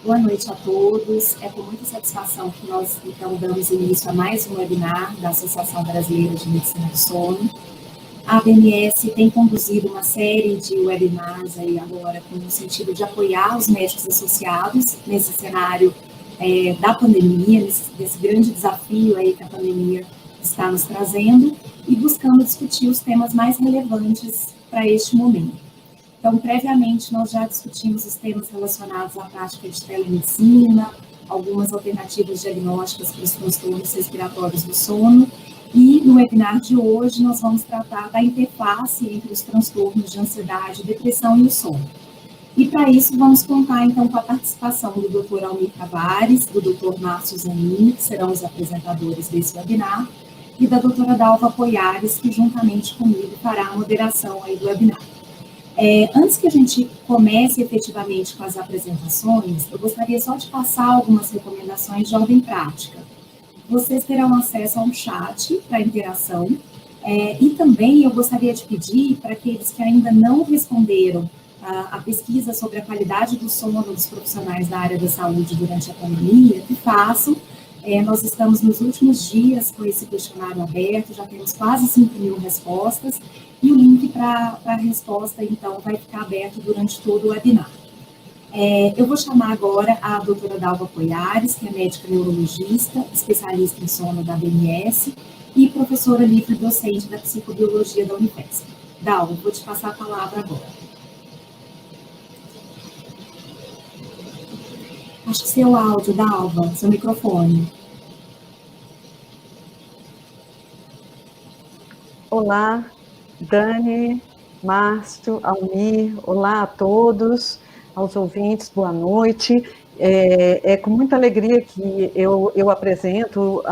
Boa noite a todos. É com muita satisfação que nós, então, damos início a mais um webinar da Associação Brasileira de Medicina do Sono. A ABMS tem conduzido uma série de webinars aí agora com o sentido de apoiar os médicos associados nesse cenário da pandemia, desse grande desafio aí que a pandemia está nos trazendo e buscando discutir os temas mais relevantes para este momento. Então, previamente, nós já discutimos os temas relacionados à prática de telemedicina, algumas alternativas diagnósticas para os transtornos respiratórios do sono, e no webinar de hoje nós vamos tratar da interface entre os transtornos de ansiedade, depressão e o sono. E para isso vamos contar então com a participação do Dr. Almir Tavares, do Dr. Márcio Zanini, que serão os apresentadores desse webinar, e da doutora Dalva Poiares, que juntamente comigo fará a moderação aí do webinar. Antes que a gente comece efetivamente com as apresentações, eu gostaria só de passar algumas recomendações de ordem prática. Vocês terão acesso a um chat para interação, e também eu gostaria de pedir para aqueles que ainda não responderam a pesquisa sobre a qualidade do sono dos profissionais da área da saúde durante a pandemia, que façam. Nós estamos nos últimos dias com esse questionário aberto, já temos quase 5.000 respostas, e o link para a resposta, então, vai ficar aberto durante todo o webinar. Eu vou chamar agora a doutora Dalva Poiares, que é médica neurologista, especialista em sono da ABMS e professora livre-docente da psicobiologia da Unifesp. Dalva, vou te passar a palavra agora. Acho que seu áudio, Dalva, seu microfone. Olá, Dani, Márcio, Almir, olá a todos, aos ouvintes, boa noite. É com muita alegria que eu apresento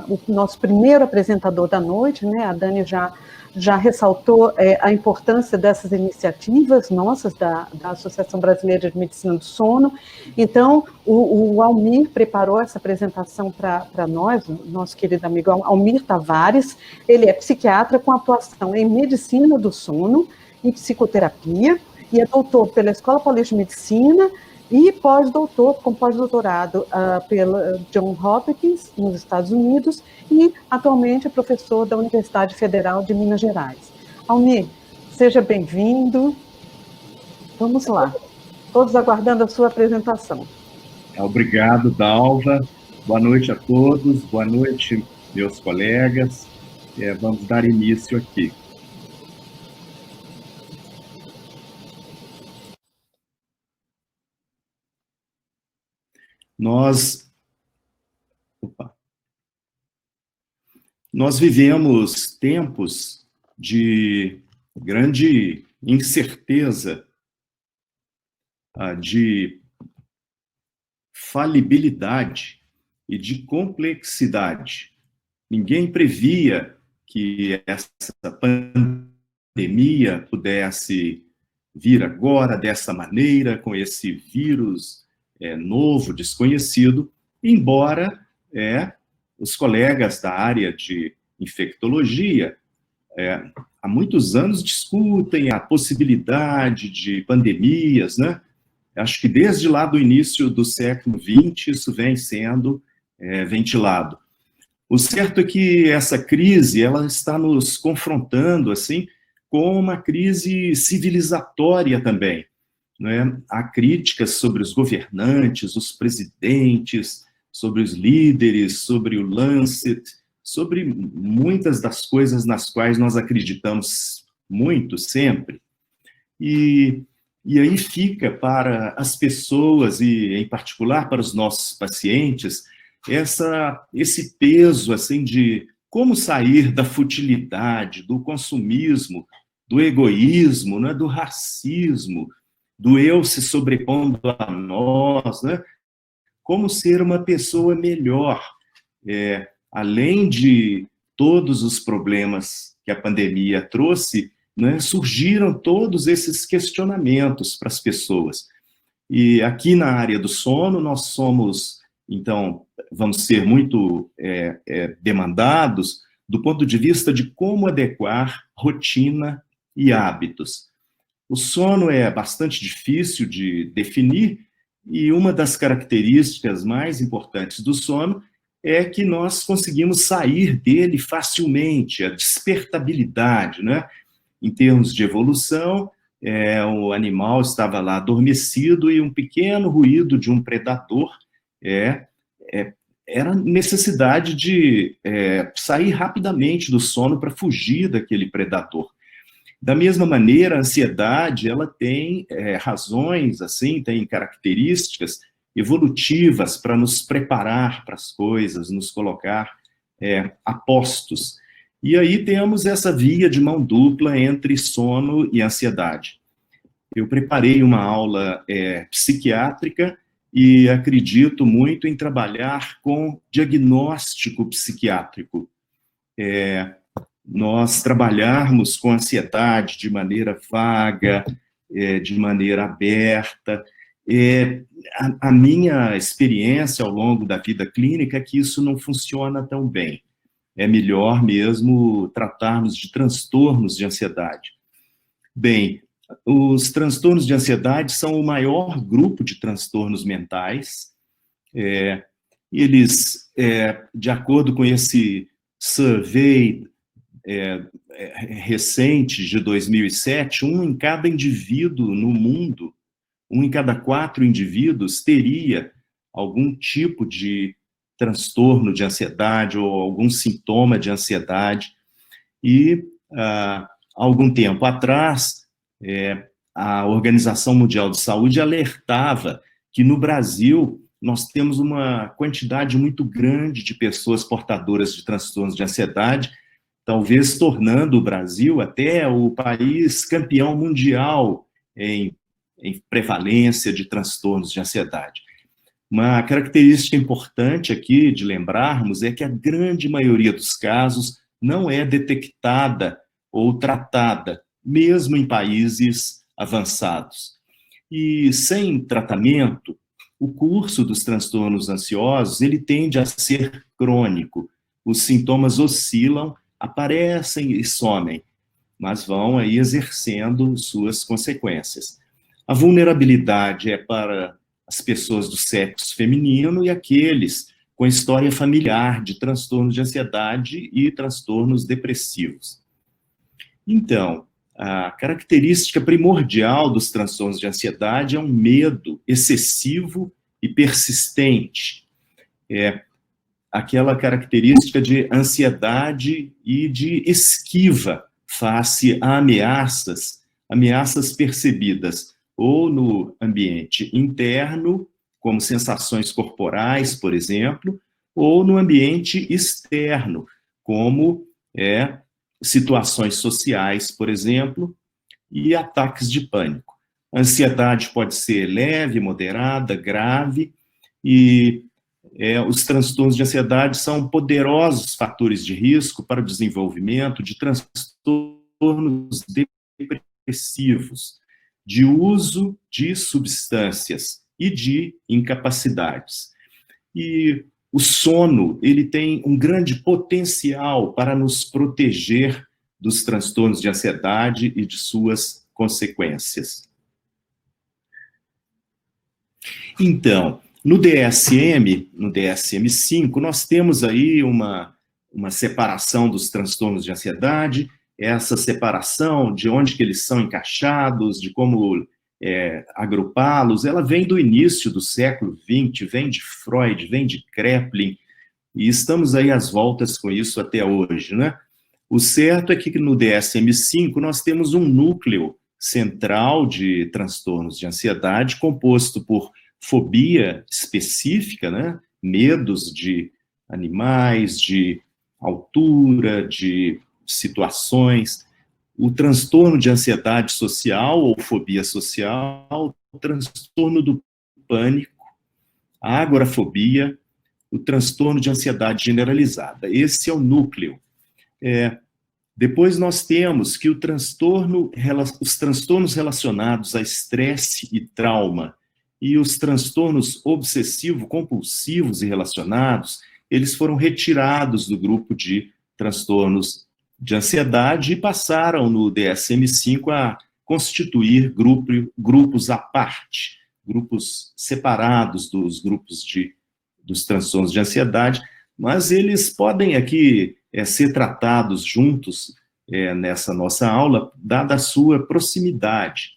o nosso primeiro apresentador da noite, né? A Dani já ressaltou a importância dessas iniciativas nossas da Associação Brasileira de Medicina do Sono. Então, o Almir preparou essa apresentação para nós, nosso querido amigo Almir Tavares. Ele é psiquiatra com atuação em medicina do sono e psicoterapia, e é doutor pela Escola Paulista de Medicina e com pós-doutorado pela Johns Hopkins, nos Estados Unidos, e atualmente é professor da Universidade Federal de Minas Gerais. Almir, seja bem-vindo. Vamos lá, todos aguardando a sua apresentação. Obrigado, Dalva. Boa noite a todos, boa noite, meus colegas. Vamos dar início aqui. Nós vivemos tempos de grande incerteza, de falibilidade e de complexidade. Ninguém previa que essa pandemia pudesse vir agora dessa maneira, com esse vírus novo, desconhecido, embora os colegas da área de infectologia há muitos anos discutem a possibilidade de pandemias, né? Acho que desde lá do início do século XX isso vem sendo ventilado. O certo é que essa crise ela está nos confrontando assim com uma crise civilizatória também, né? Há críticas sobre os governantes, os presidentes, sobre os líderes, sobre o Lancet, sobre muitas das coisas nas quais nós acreditamos muito, sempre. E aí fica para as pessoas, e em particular para os nossos pacientes, esse peso assim, de como sair da futilidade, do consumismo, do egoísmo, né, do racismo, do eu se sobrepondo a nós, né? Como ser uma pessoa melhor, além de todos os problemas que a pandemia trouxe, né, surgiram todos esses questionamentos para as pessoas. E aqui na área do sono, nós somos, então, vamos ser muito demandados do ponto de vista de como adequar rotina e hábitos. O sono é bastante difícil de definir, E uma das características mais importantes do sono é que nós conseguimos sair dele facilmente, a despertabilidade, né? Em termos de evolução, o animal estava lá adormecido e um pequeno ruído de um predador era necessidade de sair rapidamente do sono para fugir daquele predador. Da mesma maneira, a ansiedade, ela tem razões, assim, tem características evolutivas para nos preparar para as coisas, nos colocar a postos. E aí temos essa via de mão dupla entre sono e ansiedade. Eu preparei uma aula psiquiátrica e acredito muito em trabalhar com diagnóstico psiquiátrico. Nós trabalharmos com ansiedade de maneira vaga, de maneira aberta. A minha experiência ao longo da vida clínica é que isso não funciona tão bem. É melhor mesmo tratarmos de transtornos de ansiedade. Bem, os transtornos de ansiedade são o maior grupo de transtornos mentais. Eles, de acordo com esse survey recente de 2007, um em cada indivíduo no mundo, 1 em cada 4 indivíduos teria algum tipo de transtorno de ansiedade ou algum sintoma de ansiedade. E, há algum tempo atrás, a Organização Mundial de Saúde alertava que no Brasil nós temos uma quantidade muito grande de pessoas portadoras de transtornos de ansiedade, talvez tornando o Brasil até o país campeão mundial em prevalência de transtornos de ansiedade. Uma característica importante aqui de lembrarmos é que a grande maioria dos casos não é detectada ou tratada, mesmo em países avançados. E sem tratamento, o curso dos transtornos ansiosos, ele tende a ser crônico. Os sintomas oscilam, aparecem e somem, mas vão aí exercendo suas consequências. A vulnerabilidade é para as pessoas do sexo feminino e aqueles com história familiar de transtornos de ansiedade e transtornos depressivos. Então, a característica primordial dos transtornos de ansiedade é um medo excessivo e persistente. Aquela característica de ansiedade e de esquiva face a ameaças percebidas ou no ambiente interno, como sensações corporais, por exemplo, ou no ambiente externo, como situações sociais, por exemplo, e ataques de pânico. A ansiedade pode ser leve, moderada, grave, e os transtornos de ansiedade são poderosos fatores de risco para o desenvolvimento de transtornos depressivos, de uso de substâncias e de incapacidades. E o sono, ele tem um grande potencial para nos proteger dos transtornos de ansiedade e de suas consequências. Então, no DSM-5, nós temos aí uma separação dos transtornos de ansiedade, essa separação de onde que eles são encaixados, de como agrupá-los, ela vem do início do século XX, vem de Freud, vem de Kraepelin, e estamos aí às voltas com isso até hoje, né? O certo é que no DSM-5 nós temos um núcleo central de transtornos de ansiedade composto por fobia específica, né? Medos de animais, de altura, de situações, o transtorno de ansiedade social ou fobia social, o transtorno do pânico, a agorafobia, o transtorno de ansiedade generalizada. Esse é o núcleo. Depois nós temos que os transtornos relacionados a estresse e trauma e os transtornos obsessivo-compulsivos e relacionados, eles foram retirados do grupo de transtornos de ansiedade e passaram no DSM-5 a constituir grupos à parte grupos separados dos grupos dos transtornos de ansiedade, mas eles podem aqui ser tratados juntos nessa nossa aula, dada a sua proximidade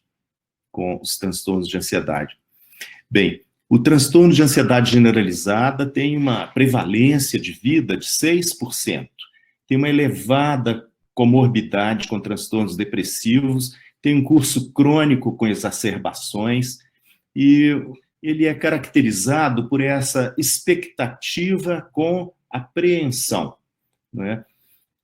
com os transtornos de ansiedade. Bem, o transtorno de ansiedade generalizada tem uma prevalência de vida de 6%, tem uma elevada comorbidade com transtornos depressivos, tem um curso crônico com exacerbações, e ele é caracterizado por essa expectativa com apreensão, né?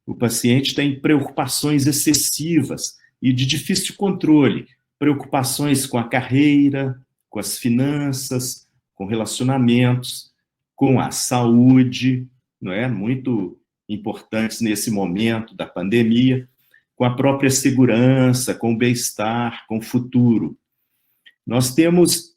O paciente tem preocupações excessivas e de difícil controle, preocupações com a carreira, com as finanças, com relacionamentos, com a saúde, não é? Muito importantes nesse momento da pandemia, com a própria segurança, com o bem-estar, com o futuro. Nós temos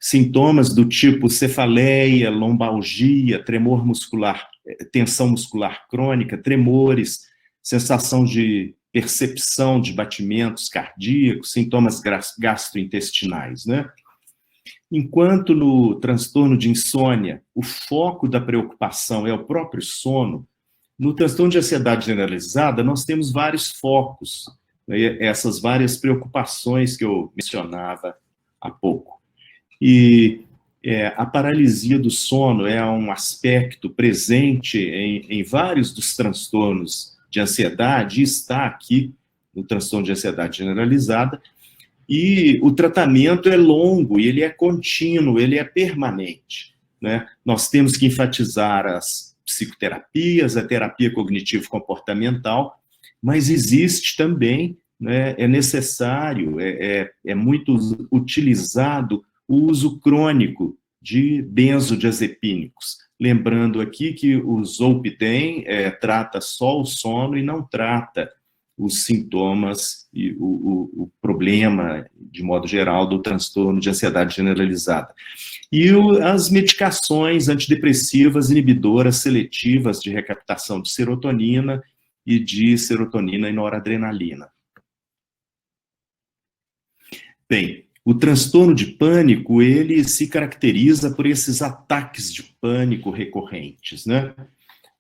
sintomas do tipo cefaleia, lombalgia, tremor muscular, tensão muscular crônica, tremores, sensação de percepção de batimentos cardíacos, sintomas gastrointestinais, né? Enquanto no transtorno de insônia, o foco da preocupação é o próprio sono, no transtorno de ansiedade generalizada, nós temos vários focos, né? Essas várias preocupações que eu mencionava há pouco. E a paralisia do sono é um aspecto presente em vários dos transtornos de ansiedade, e está aqui no transtorno de ansiedade generalizada, e o tratamento é longo, e ele é contínuo, ele é permanente, né? Nós temos que enfatizar as psicoterapias, a terapia cognitivo-comportamental, mas existe também, né, é necessário, é muito utilizado o uso crônico de benzodiazepínicos. Lembrando aqui que o Zolpidem trata só o sono e não trata os sintomas e o problema, de modo geral, do transtorno de ansiedade generalizada. E as medicações antidepressivas inibidoras seletivas de recaptação de serotonina e de serotonina e noradrenalina. Bem, o transtorno de pânico, ele se caracteriza por esses ataques de pânico recorrentes, né?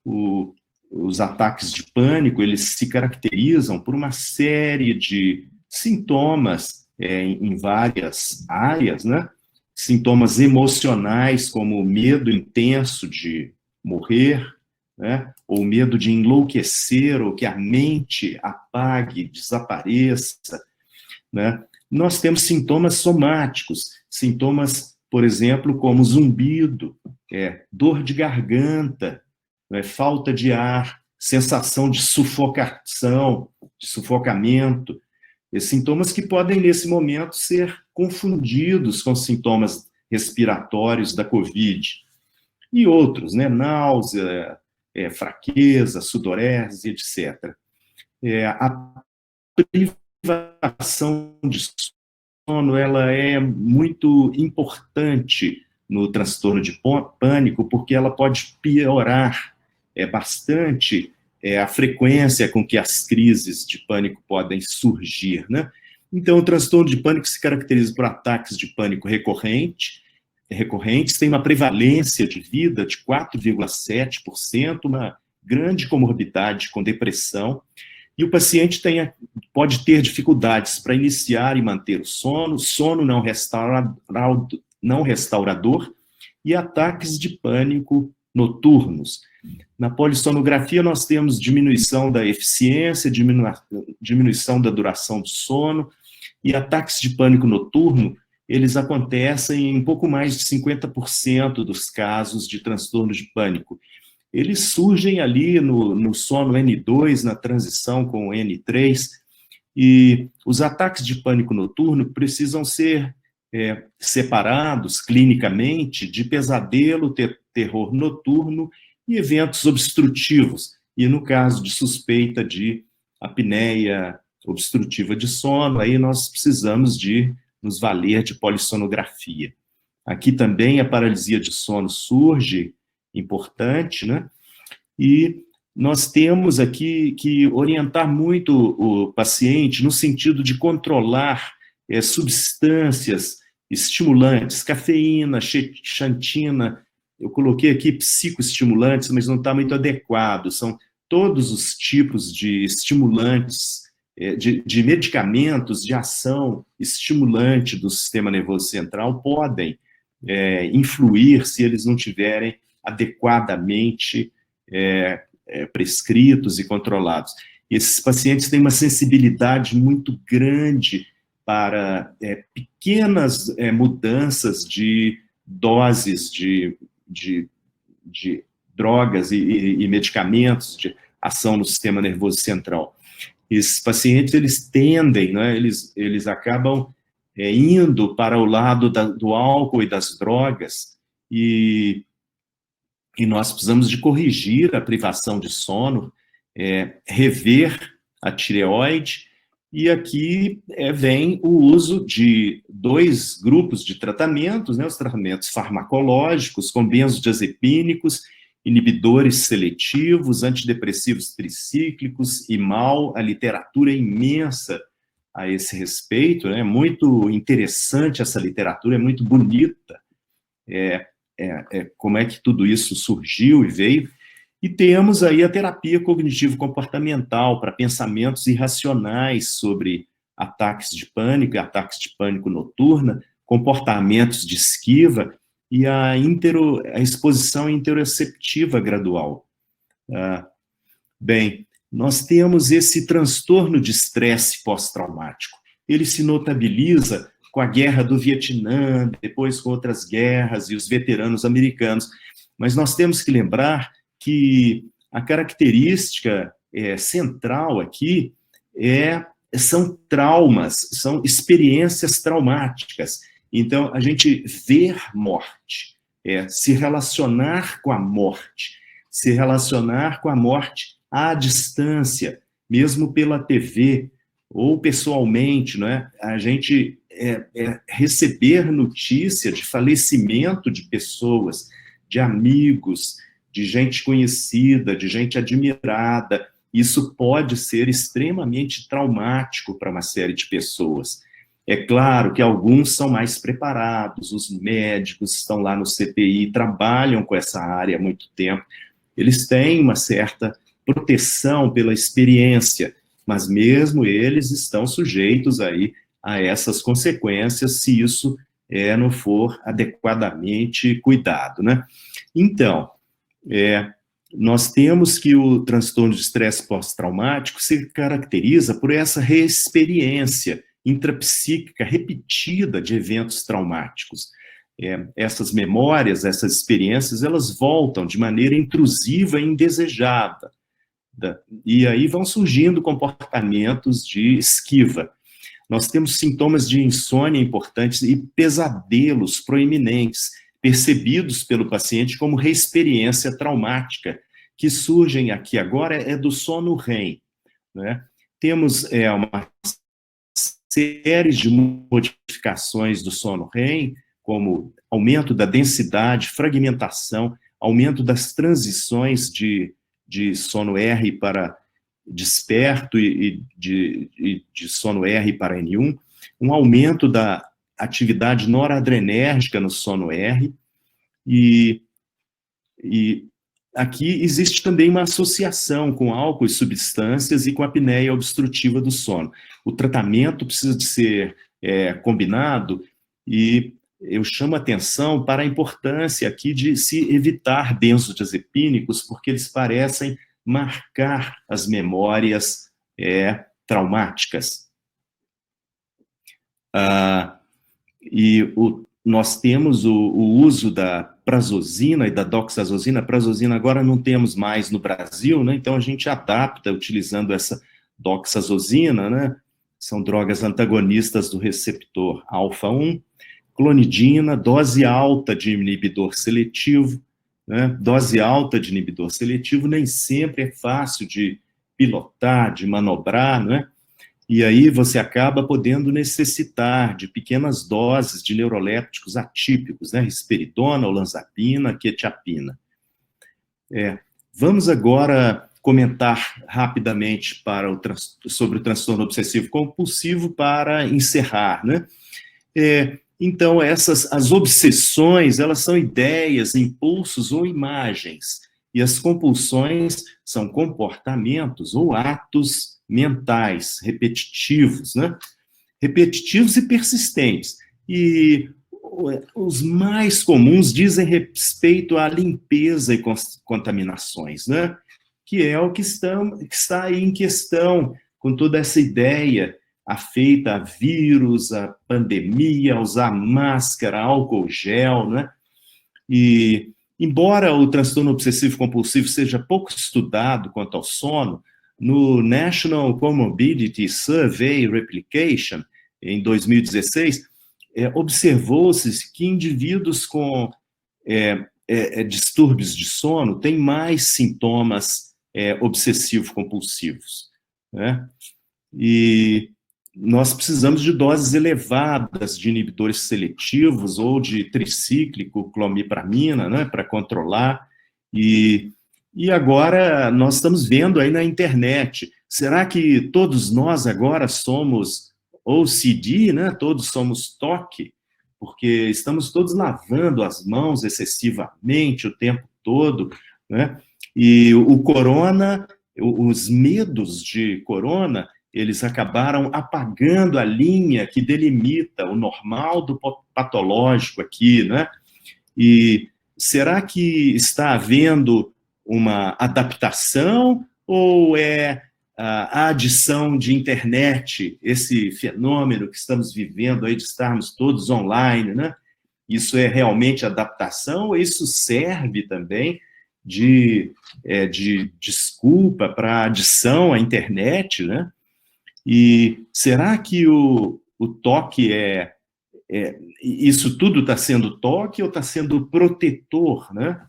Os ataques de pânico, eles se caracterizam por uma série de sintomas em várias áreas, né? Sintomas emocionais, como medo intenso de morrer, né? Ou medo de enlouquecer, ou que a mente apague, desapareça, né? Nós temos sintomas somáticos, sintomas, por exemplo, como zumbido, dor de garganta, falta de ar, sensação de sufocação, de sufocamento, sintomas que podem, nesse momento, ser confundidos com sintomas respiratórios da COVID. E outros, né? Náusea, fraqueza, sudorese, etc. A privação de sono, ela é muito importante no transtorno de pânico, porque ela pode piorar bastante a frequência com que as crises de pânico podem surgir, né? Então, o transtorno de pânico se caracteriza por ataques de pânico recorrentes, tem uma prevalência de vida de 4,7%, uma grande comorbidade com depressão, e o paciente pode ter dificuldades para iniciar e manter o sono não restaurador e ataques de pânico noturnos. Na polissonografia, nós temos diminuição da eficiência, diminuição da duração do sono, e ataques de pânico noturno, eles acontecem em um pouco mais de 50% dos casos de transtorno de pânico. Eles surgem ali no sono N2, na transição com o N3, e os ataques de pânico noturno precisam ser separados clinicamente de pesadelo, terror noturno e eventos obstrutivos, e no caso de suspeita de apneia obstrutiva de sono, aí nós precisamos de nos valer de polissonografia. Aqui também a paralisia de sono surge, importante, né? E nós temos aqui que orientar muito o paciente no sentido de controlar substâncias estimulantes, cafeína, xantina, eu coloquei aqui psicoestimulantes, mas não está muito adequado, são todos os tipos de estimulantes, de medicamentos de ação estimulante do sistema nervoso central podem influir se eles não tiverem adequadamente prescritos e controlados. Esses pacientes têm uma sensibilidade muito grande para pequenas mudanças de doses de drogas e medicamentos de ação no sistema nervoso central. Esses pacientes, eles tendem, né, eles acabam indo para o lado do álcool e das drogas, e nós precisamos de corrigir a privação de sono, rever a tireoide, e aqui vem o uso de 2 grupos de tratamentos, né, os tratamentos farmacológicos, com benzodiazepínicos, inibidores seletivos, antidepressivos tricíclicos, e a literatura é imensa a esse respeito, é muito interessante essa literatura, é muito bonita, como é que tudo isso surgiu e veio. E temos aí a terapia cognitivo-comportamental para pensamentos irracionais sobre ataques de pânico e ataques de pânico noturna, comportamentos de esquiva e a exposição interoceptiva gradual. Bem, nós temos esse transtorno de estresse pós-traumático. Ele se notabiliza com a guerra do Vietnã, depois com outras guerras e os veteranos americanos. Mas nós temos que lembrar que a característica central aqui são traumas, são experiências traumáticas. Então, a gente ver morte, se relacionar com a morte à distância, mesmo pela TV ou pessoalmente, não é? A gente receber notícia de falecimento de pessoas, de amigos, de gente conhecida, de gente admirada, isso pode ser extremamente traumático para uma série de pessoas. É claro que alguns são mais preparados, os médicos estão lá no CTI, trabalham com essa área há muito tempo, eles têm uma certa proteção pela experiência, mas mesmo eles estão sujeitos aí a essas consequências se isso não for adequadamente cuidado, né? Então, nós temos que o transtorno de estresse pós-traumático se caracteriza por essa reexperiência intrapsíquica repetida de eventos traumáticos. Essas memórias, essas experiências, elas voltam de maneira intrusiva e indesejada. E aí vão surgindo comportamentos de esquiva. Nós temos sintomas de insônia importantes e pesadelos proeminentes, percebidos pelo paciente como reexperiência traumática, que surgem aqui agora do sono REM, né? Temos uma série de modificações do sono REM, como aumento da densidade, fragmentação, aumento das transições de sono R para desperto e de sono R para N1, um aumento da atividade noradrenérgica no sono R, e aqui existe também uma associação com álcool e substâncias e com a apneia obstrutiva do sono. O tratamento precisa de ser combinado, e eu chamo a atenção para a importância aqui de se evitar benzodiazepínicos, porque eles parecem marcar as memórias traumáticas. Nós temos o uso da prazosina e da doxazosina. A prazosina agora não temos mais no Brasil, né? Então a gente adapta utilizando essa doxazosina, né? São drogas antagonistas do receptor alfa-1, clonidina, dose alta de inibidor seletivo, né? Dose alta de inibidor seletivo nem sempre é fácil de pilotar, de manobrar, né? E aí você acaba podendo necessitar de pequenas doses de neurolépticos atípicos, né? Risperidona, olanzapina, quetiapina. Vamos agora comentar rapidamente sobre o transtorno obsessivo compulsivo para encerrar, né? Então, as obsessões, elas são ideias, impulsos ou imagens. E as compulsões são comportamentos ou atos mentais, repetitivos, né? Repetitivos e persistentes. E os mais comuns dizem respeito à limpeza e contaminações, né? Que é o que está aí em questão com toda essa ideia afeita a vírus, a pandemia, usar máscara, álcool gel, né? E, embora o transtorno obsessivo-compulsivo seja pouco estudado quanto ao sono, no National Comorbidity Survey Replication, em 2016, observou-se que indivíduos com distúrbios de sono têm mais sintomas obsessivo-compulsivos, né? E nós precisamos de doses elevadas de inibidores seletivos ou de tricíclico clomipramina, né, para controlar. E agora nós estamos vendo aí na internet, será que todos nós agora somos OCD, né? Todos somos TOC? Porque estamos todos lavando as mãos excessivamente o tempo todo, né? E o corona, os medos de corona, eles acabaram apagando a linha que delimita o normal do patológico aqui, né? E será que está havendo uma adaptação ou é a adição de internet, esse fenômeno que estamos vivendo aí de estarmos todos online, né? Isso é realmente adaptação ou isso serve também de desculpa para adição à internet, né? E será que o toque isso tudo está sendo toque ou está sendo protetor, né?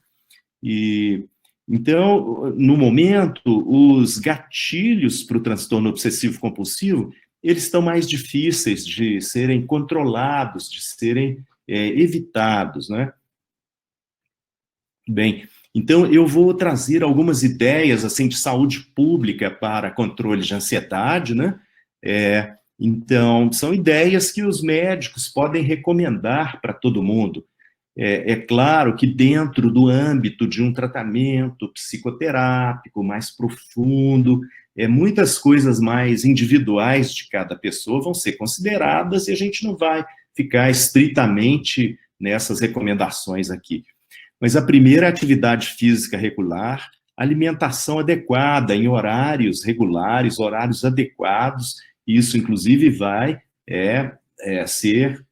E então, no momento, os gatilhos para o transtorno obsessivo-compulsivo, eles estão mais difíceis de serem controlados, de serem evitados, né? Bem, então eu vou trazer algumas ideias assim de saúde pública para controle de ansiedade, né? Então, são ideias que os médicos podem recomendar para todo mundo. É claro que dentro do âmbito de um tratamento psicoterápico mais profundo, muitas coisas mais individuais de cada pessoa vão ser consideradas e a gente não vai ficar estritamente nessas recomendações aqui. Mas a primeira é a atividade física regular, alimentação adequada em horários regulares, horários adequados, isso inclusive vai ser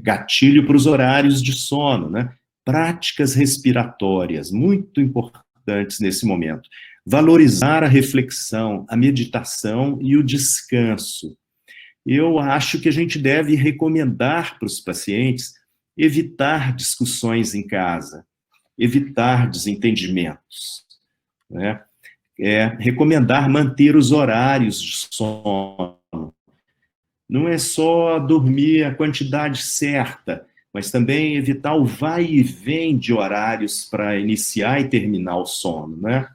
gatilho para os horários de sono, né? Práticas respiratórias, muito importantes nesse momento. Valorizar a reflexão, a meditação e o descanso. Eu acho que a gente deve recomendar para os pacientes evitar discussões em casa, evitar desentendimentos, né? Recomendar manter os horários de sono. Não é só dormir a quantidade certa, mas também evitar o vai e vem de horários para iniciar e terminar o sono, né?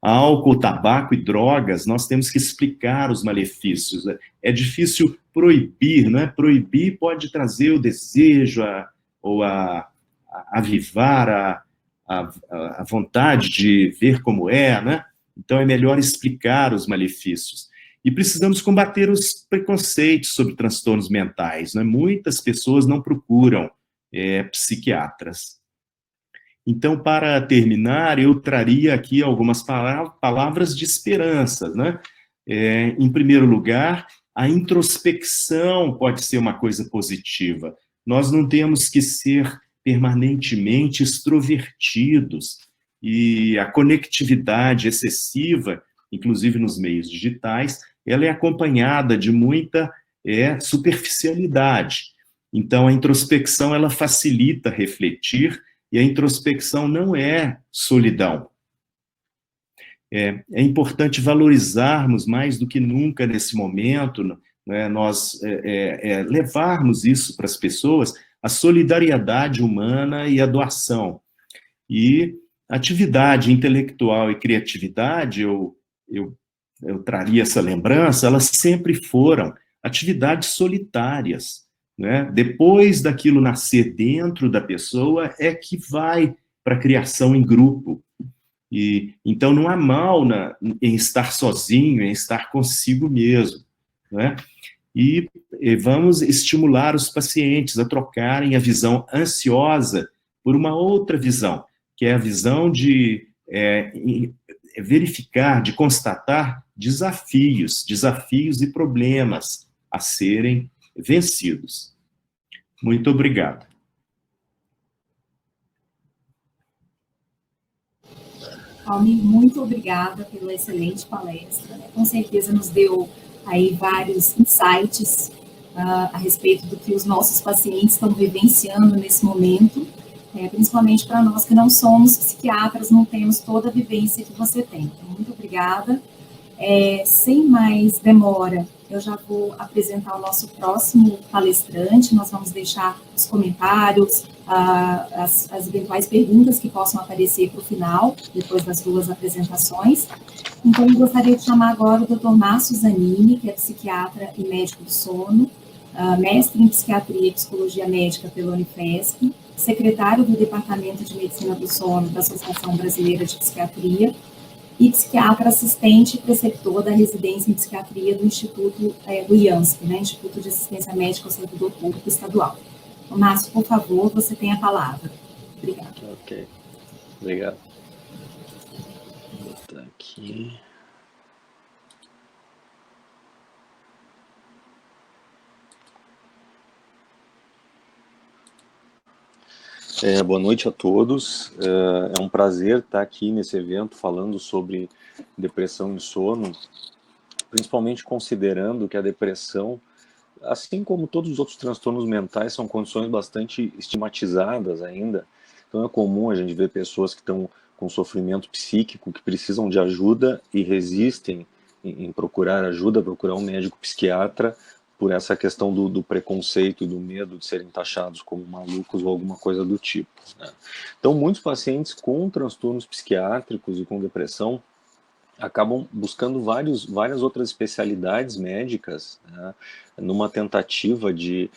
Álcool, tabaco e drogas, nós temos que explicar os malefícios. É difícil proibir, né? Proibir pode trazer o desejo ou avivar a vontade de ver como é, né? Então é melhor explicar os malefícios. E precisamos combater os preconceitos sobre transtornos mentais, né? Muitas pessoas não procuram psiquiatras. Então, para terminar, eu traria aqui algumas palavras de esperança, né? Em primeiro lugar, a introspecção pode ser uma coisa positiva. Nós não temos que ser permanentemente extrovertidos, e a conectividade excessiva, inclusive nos meios digitais, ela é acompanhada de muita superficialidade. Então, a introspecção, ela facilita refletir, e a introspecção não é solidão. É importante valorizarmos mais do que nunca nesse momento, né, nós levarmos isso para as pessoas, a solidariedade humana e a doação. E atividade intelectual e criatividade, eu traria essa lembrança, elas sempre foram atividades solitárias, né? Depois daquilo nascer dentro da pessoa, é que vai para a criação em grupo. E então não há mal em estar sozinho, em estar consigo mesmo, né? E vamos estimular os pacientes a trocarem a visão ansiosa por uma outra visão, que é a visão de verificar, de constatar desafios e problemas a serem vencidos. Muito obrigado. Almir, muito obrigada pela excelente palestra, né? Com certeza nos deu aí vários insights a respeito do que os nossos pacientes estão vivenciando nesse momento, principalmente para nós que não somos psiquiatras, não temos toda a vivência que você tem. Então, muito obrigada. Sem mais demora, eu já vou apresentar o nosso próximo palestrante. Nós vamos deixar os comentários, as eventuais perguntas que possam aparecer para o final, depois das duas apresentações. Então, eu gostaria de chamar agora o Dr. Márcio Zanini, que é psiquiatra e médico do sono, mestre em psiquiatria e psicologia médica pela Unifesp, secretário do Departamento de Medicina do Sono da Associação Brasileira de Psiquiatria, e psiquiatra assistente e preceptor da residência em psiquiatria do Instituto do IANSP, né, Instituto de Assistência Médica ao Servidor Público Estadual. Márcio, por favor, você tem a palavra. Obrigada. Ok, obrigado. Vou botar aqui. Boa noite a todos. É um prazer estar aqui nesse evento falando sobre depressão e sono, principalmente considerando que a depressão, assim como todos os outros transtornos mentais, são condições bastante estigmatizadas ainda. Então é comum a gente ver pessoas que estão com sofrimento psíquico, que precisam de ajuda e resistem em procurar ajuda, procurar um médico psiquiatra, por essa questão do preconceito e do medo de serem taxados como malucos ou alguma coisa do tipo, né? Então, muitos pacientes com transtornos psiquiátricos e com depressão acabam buscando várias outras especialidades médicas, né, numa tentativa de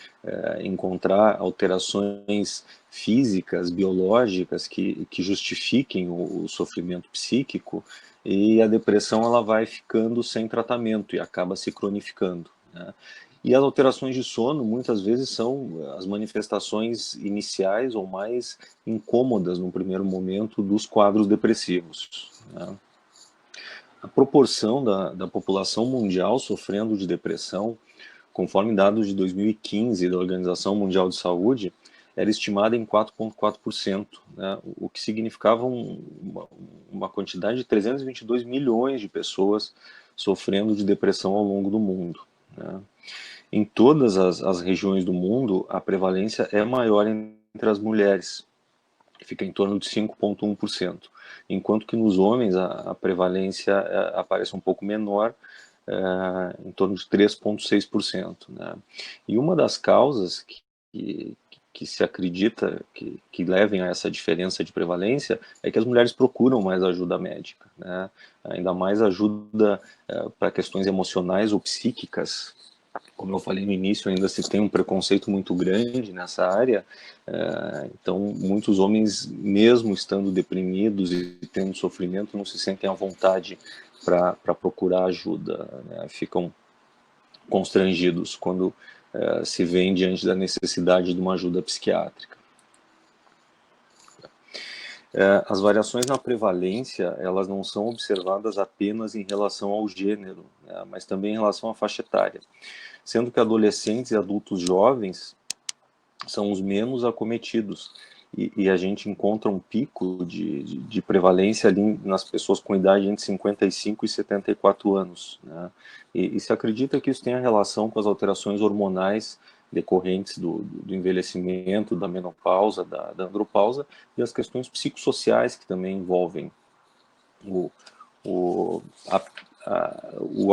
encontrar alterações físicas, biológicas que justifiquem o sofrimento psíquico, e a depressão ela vai ficando sem tratamento e acaba se cronificando, né? E as alterações de sono, muitas vezes, são as manifestações iniciais ou mais incômodas, no primeiro momento, dos quadros depressivos, né? A proporção da população mundial sofrendo de depressão, conforme dados de 2015 da Organização Mundial de Saúde, era estimada em 4,4%, né? O que significava uma quantidade de 322 milhões de pessoas sofrendo de depressão ao longo do mundo, né? Em todas as regiões do mundo, a prevalência é maior entre as mulheres, que fica em torno de 5,1%, enquanto que nos homens a prevalência aparece um pouco menor, em torno de 3,6%, né? E uma das causas que se acredita que levem a essa diferença de prevalência é que as mulheres procuram mais ajuda médica, né? Ainda mais ajuda para questões emocionais ou psíquicas. Como eu falei no início, ainda se tem um preconceito muito grande nessa área, então muitos homens, mesmo estando deprimidos e tendo sofrimento, não se sentem à vontade para procurar ajuda, né? Ficam constrangidos quando se veem diante da necessidade de uma ajuda psiquiátrica. As variações na prevalência, elas não são observadas apenas em relação ao gênero, né, mas também em relação à faixa etária, sendo que adolescentes e adultos jovens são os menos acometidos, e a gente encontra um pico de prevalência ali nas pessoas com idade entre 55 e 74 anos, né? E se acredita que isso tem relação com as alterações hormonais decorrentes do envelhecimento, da menopausa, da andropausa, e as questões psicossociais que também envolvem o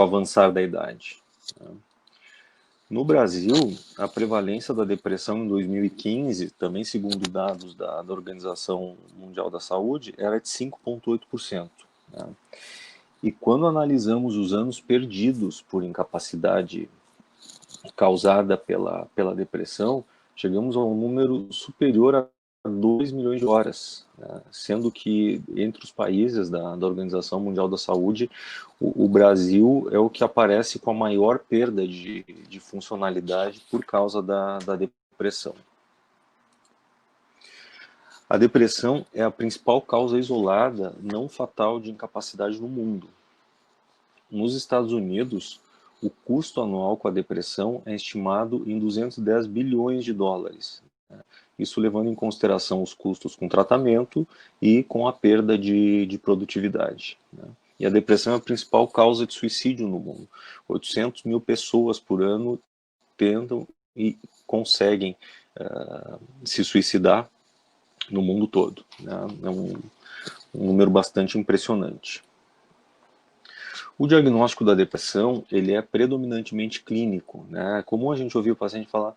avançar da idade, né? No Brasil, a prevalência da depressão em 2015, também segundo dados da Organização Mundial da Saúde, era de 5,8%, né? E quando analisamos os anos perdidos por incapacidade causada pela depressão, chegamos a um número superior a 2 milhões de horas, né? Sendo que entre os países da Organização Mundial da Saúde, o Brasil é o que aparece com a maior perda de funcionalidade por causa da depressão. A depressão é a principal causa isolada não fatal de incapacidade no mundo. Nos Estados Unidos, o custo anual com a depressão é estimado em 210 bilhões de dólares. Isso levando em consideração os custos com tratamento e com a perda de produtividade. E a depressão é a principal causa de suicídio no mundo. 800 mil pessoas por ano tentam e conseguem se suicidar no mundo todo. É um número bastante impressionante. O diagnóstico da depressão, ele é predominantemente clínico, né? É comum a gente ouvir o paciente falar,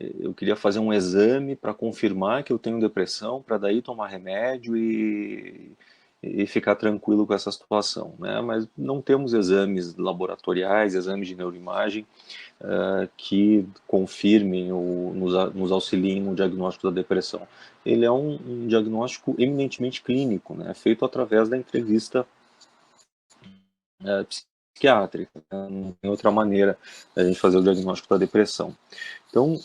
eu queria fazer um exame para confirmar que eu tenho depressão, para daí tomar remédio e ficar tranquilo com essa situação, né? Mas não temos exames laboratoriais, exames de neuroimagem que confirmem ou nos auxiliem no diagnóstico da depressão. Ele é um diagnóstico eminentemente clínico, né? Feito através da entrevista psiquiátrica, né? Não tem outra maneira da gente fazer o diagnóstico da depressão. Então,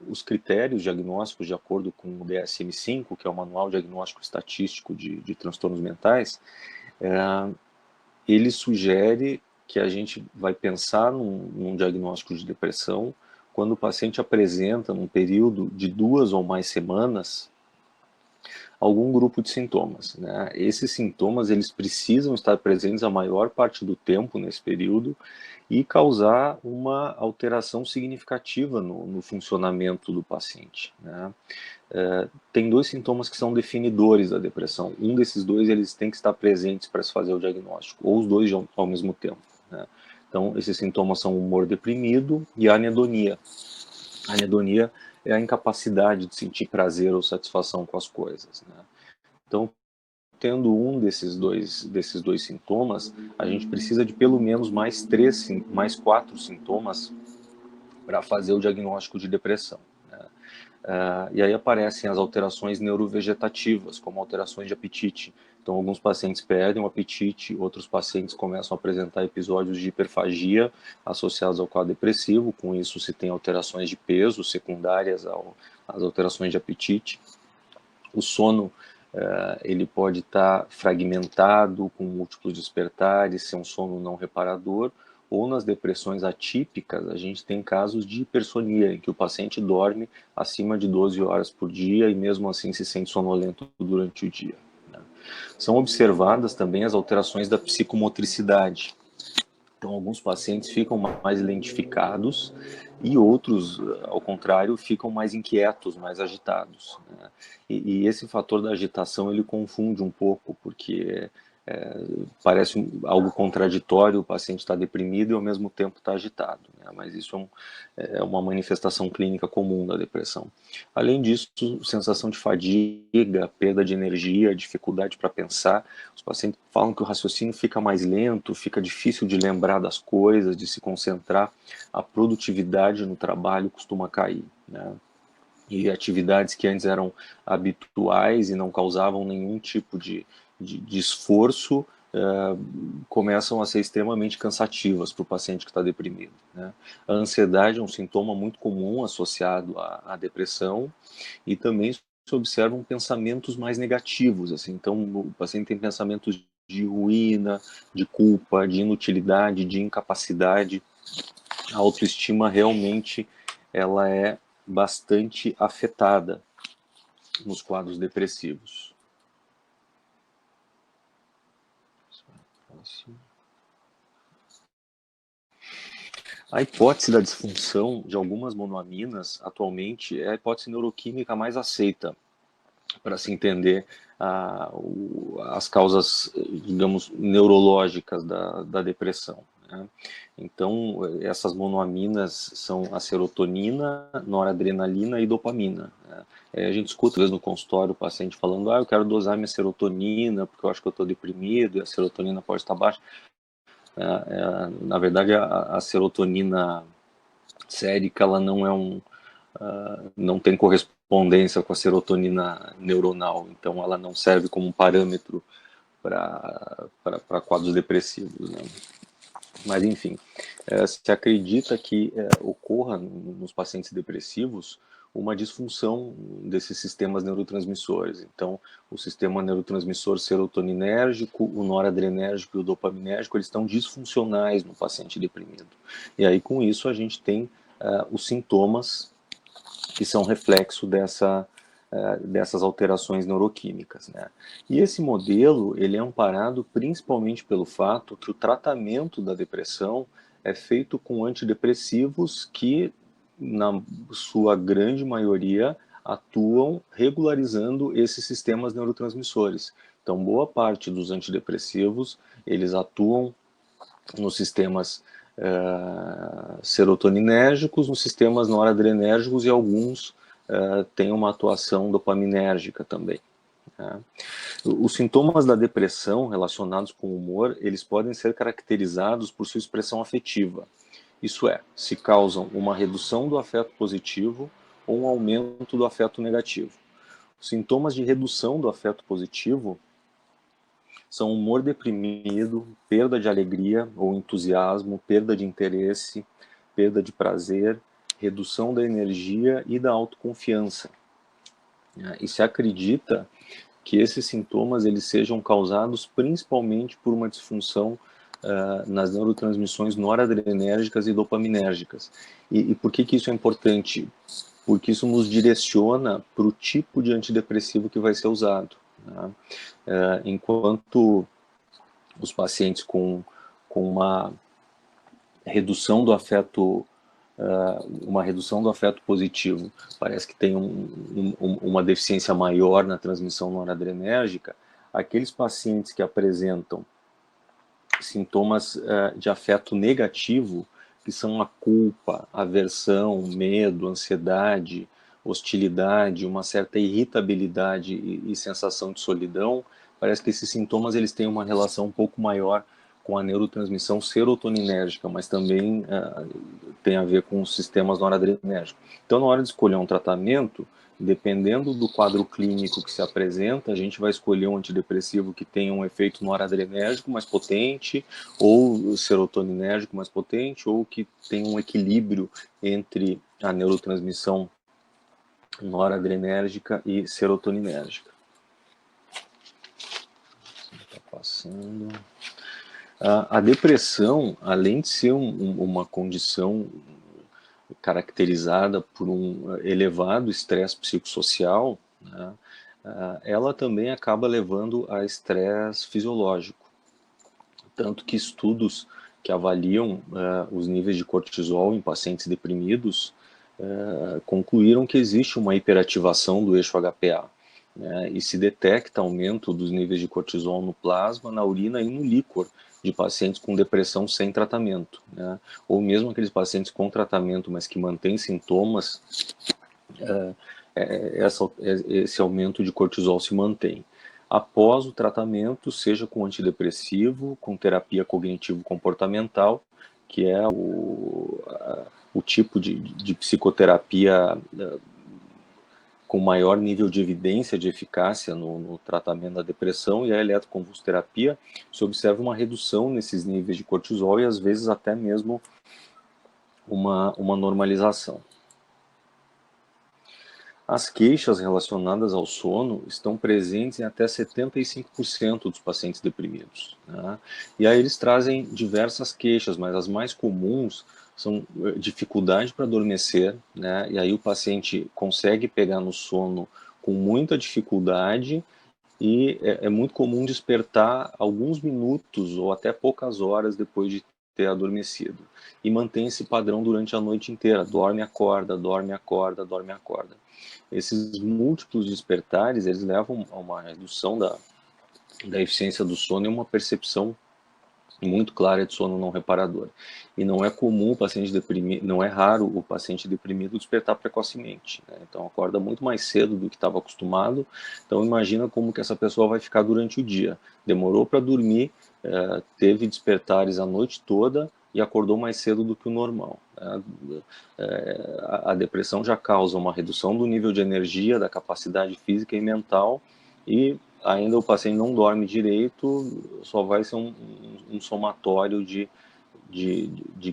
os critérios diagnósticos, de acordo com o DSM-5, que é o Manual Diagnóstico Estatístico de Transtornos Mentais, ele sugere que a gente vai pensar num diagnóstico de depressão quando o paciente apresenta, num período de 2 ou mais semanas, algum grupo de sintomas, né? Esses sintomas, eles precisam estar presentes a maior parte do tempo nesse período e causar uma alteração significativa no funcionamento do paciente, né? Tem 2 sintomas que são definidores da depressão. Um desses 2, eles têm que estar presentes para se fazer o diagnóstico, ou os 2 ao mesmo tempo, né? Então, esses sintomas são o humor deprimido e a anedonia. A anedonia é a incapacidade de sentir prazer ou satisfação com as coisas, né? Então, tendo um desses dois sintomas, a gente precisa de pelo menos mais 4 sintomas para fazer o diagnóstico de depressão, né? E aí aparecem as alterações neurovegetativas, como alterações de apetite. Então, alguns pacientes perdem o apetite, outros pacientes começam a apresentar episódios de hiperfagia associados ao quadro depressivo. Com isso, se tem alterações de peso secundárias às alterações de apetite. O sono, ele pode estar fragmentado, com múltiplos despertares, ser um sono não reparador, ou nas depressões atípicas, a gente tem casos de hipersonia, em que o paciente dorme acima de 12 horas por dia e mesmo assim se sente sonolento durante o dia, né? São observadas também as alterações da psicomotricidade. Então, alguns pacientes ficam mais lentificados e outros, ao contrário, ficam mais inquietos, mais agitados, né? E esse fator da agitação, ele confunde um pouco, porque parece algo contraditório, o paciente está deprimido e ao mesmo tempo está agitado, né? Mas isso é uma manifestação clínica comum da depressão. Além disso, sensação de fadiga, perda de energia, dificuldade para pensar. Os pacientes falam que o raciocínio fica mais lento, fica difícil de lembrar das coisas, de se concentrar, a produtividade no trabalho costuma cair, né? E atividades que antes eram habituais e não causavam nenhum tipo de esforço, começam a ser extremamente cansativas para o paciente que está deprimido, né? A ansiedade é um sintoma muito comum associado à depressão, e também se observam pensamentos mais negativos, assim. Então, o paciente tem pensamentos de ruína, de culpa, de inutilidade, de incapacidade. A autoestima realmente ela é bastante afetada nos quadros depressivos. A hipótese da disfunção de algumas monoaminas atualmente é a hipótese neuroquímica mais aceita para se entender as causas, digamos, neurológicas da depressão, né? Então, essas monoaminas são a serotonina, noradrenalina e dopamina, né? A gente escuta, às vezes, no consultório, o paciente falando, eu quero dosar minha serotonina, porque eu acho que eu estou deprimido, e a serotonina pode estar baixa. Na verdade, a serotonina sérica, ela não é não tem correspondência com a serotonina neuronal, então ela não serve como um parâmetro para quadros depressivos, né? Mas, enfim, se acredita que ocorra nos pacientes depressivos uma disfunção desses sistemas neurotransmissores. Então, o sistema neurotransmissor serotoninérgico, o noradrenérgico e o dopaminérgico, eles estão disfuncionais no paciente deprimido. E aí, com isso, a gente tem os sintomas que são reflexo dessas alterações neuroquímicas, né? E esse modelo, ele é amparado principalmente pelo fato que o tratamento da depressão é feito com antidepressivos que, na sua grande maioria, atuam regularizando esses sistemas neurotransmissores. Então, boa parte dos antidepressivos, eles atuam nos sistemas serotoninérgicos, nos sistemas noradrenérgicos e alguns têm uma atuação dopaminérgica também. Os sintomas da depressão relacionados com o humor, eles podem ser caracterizados por sua expressão afetiva. Isso é, se causam uma redução do afeto positivo ou um aumento do afeto negativo. Os sintomas de redução do afeto positivo são humor deprimido, perda de alegria ou entusiasmo, perda de interesse, perda de prazer, redução da energia e da autoconfiança. E se acredita que esses sintomas eles sejam causados principalmente por uma disfunção nas neurotransmissões noradrenérgicas e dopaminérgicas. E por que isso é importante? Porque isso nos direciona para o tipo de antidepressivo que vai ser usado. Né? Enquanto os pacientes com uma redução do afeto positivo parece que tem uma deficiência maior na transmissão noradrenérgica, aqueles pacientes que apresentam sintomas de afeto negativo, que são a culpa, aversão, medo, ansiedade, hostilidade, uma certa irritabilidade e sensação de solidão, parece que esses sintomas eles têm uma relação um pouco maior com a neurotransmissão serotoninérgica, mas também tem a ver com os sistemas noradrenérgicos. Então, na hora de escolher um tratamento, dependendo do quadro clínico que se apresenta, a gente vai escolher um antidepressivo que tenha um efeito noradrenérgico mais potente, ou serotoninérgico mais potente, ou que tenha um equilíbrio entre a neurotransmissão noradrenérgica e serotoninérgica. Está passando. A depressão, além de ser uma condição caracterizada por um elevado estresse psicossocial, né, ela também acaba levando a estresse fisiológico. Tanto que estudos que avaliam os níveis de cortisol em pacientes deprimidos concluíram que existe uma hiperativação do eixo HPA. E se detecta aumento dos níveis de cortisol no plasma, na urina e no líquor de pacientes com depressão sem tratamento, né? Ou mesmo aqueles pacientes com tratamento, mas que mantêm sintomas, esse aumento de cortisol se mantém. Após o tratamento, seja com antidepressivo, com terapia cognitivo-comportamental, que é o tipo de psicoterapia com maior nível de evidência de eficácia no tratamento da depressão, e a eletroconvulsoterapia, se observa uma redução nesses níveis de cortisol e às vezes até mesmo uma normalização. As queixas relacionadas ao sono estão presentes em até 75% dos pacientes deprimidos, né? E aí eles trazem diversas queixas, mas as mais comuns são dificuldade para adormecer, né? E aí o paciente consegue pegar no sono com muita dificuldade e é muito comum despertar alguns minutos ou até poucas horas depois de ter adormecido. E mantém esse padrão durante a noite inteira, dorme, acorda, dorme, acorda, dorme, acorda. Esses múltiplos despertares, eles levam a uma redução da eficiência do sono e uma percepção muito clara de sono não reparador. E não é comum o paciente deprimido, não é raro o paciente deprimido despertar precocemente, né? Então acorda muito mais cedo do que estava acostumado. Então imagina como que essa pessoa vai ficar durante o dia. Demorou para dormir, teve despertares a noite toda, e acordou mais cedo do que o normal. A depressão já causa uma redução do nível de energia, da capacidade física e mental, e ainda o paciente não dorme direito, só vai ser um somatório de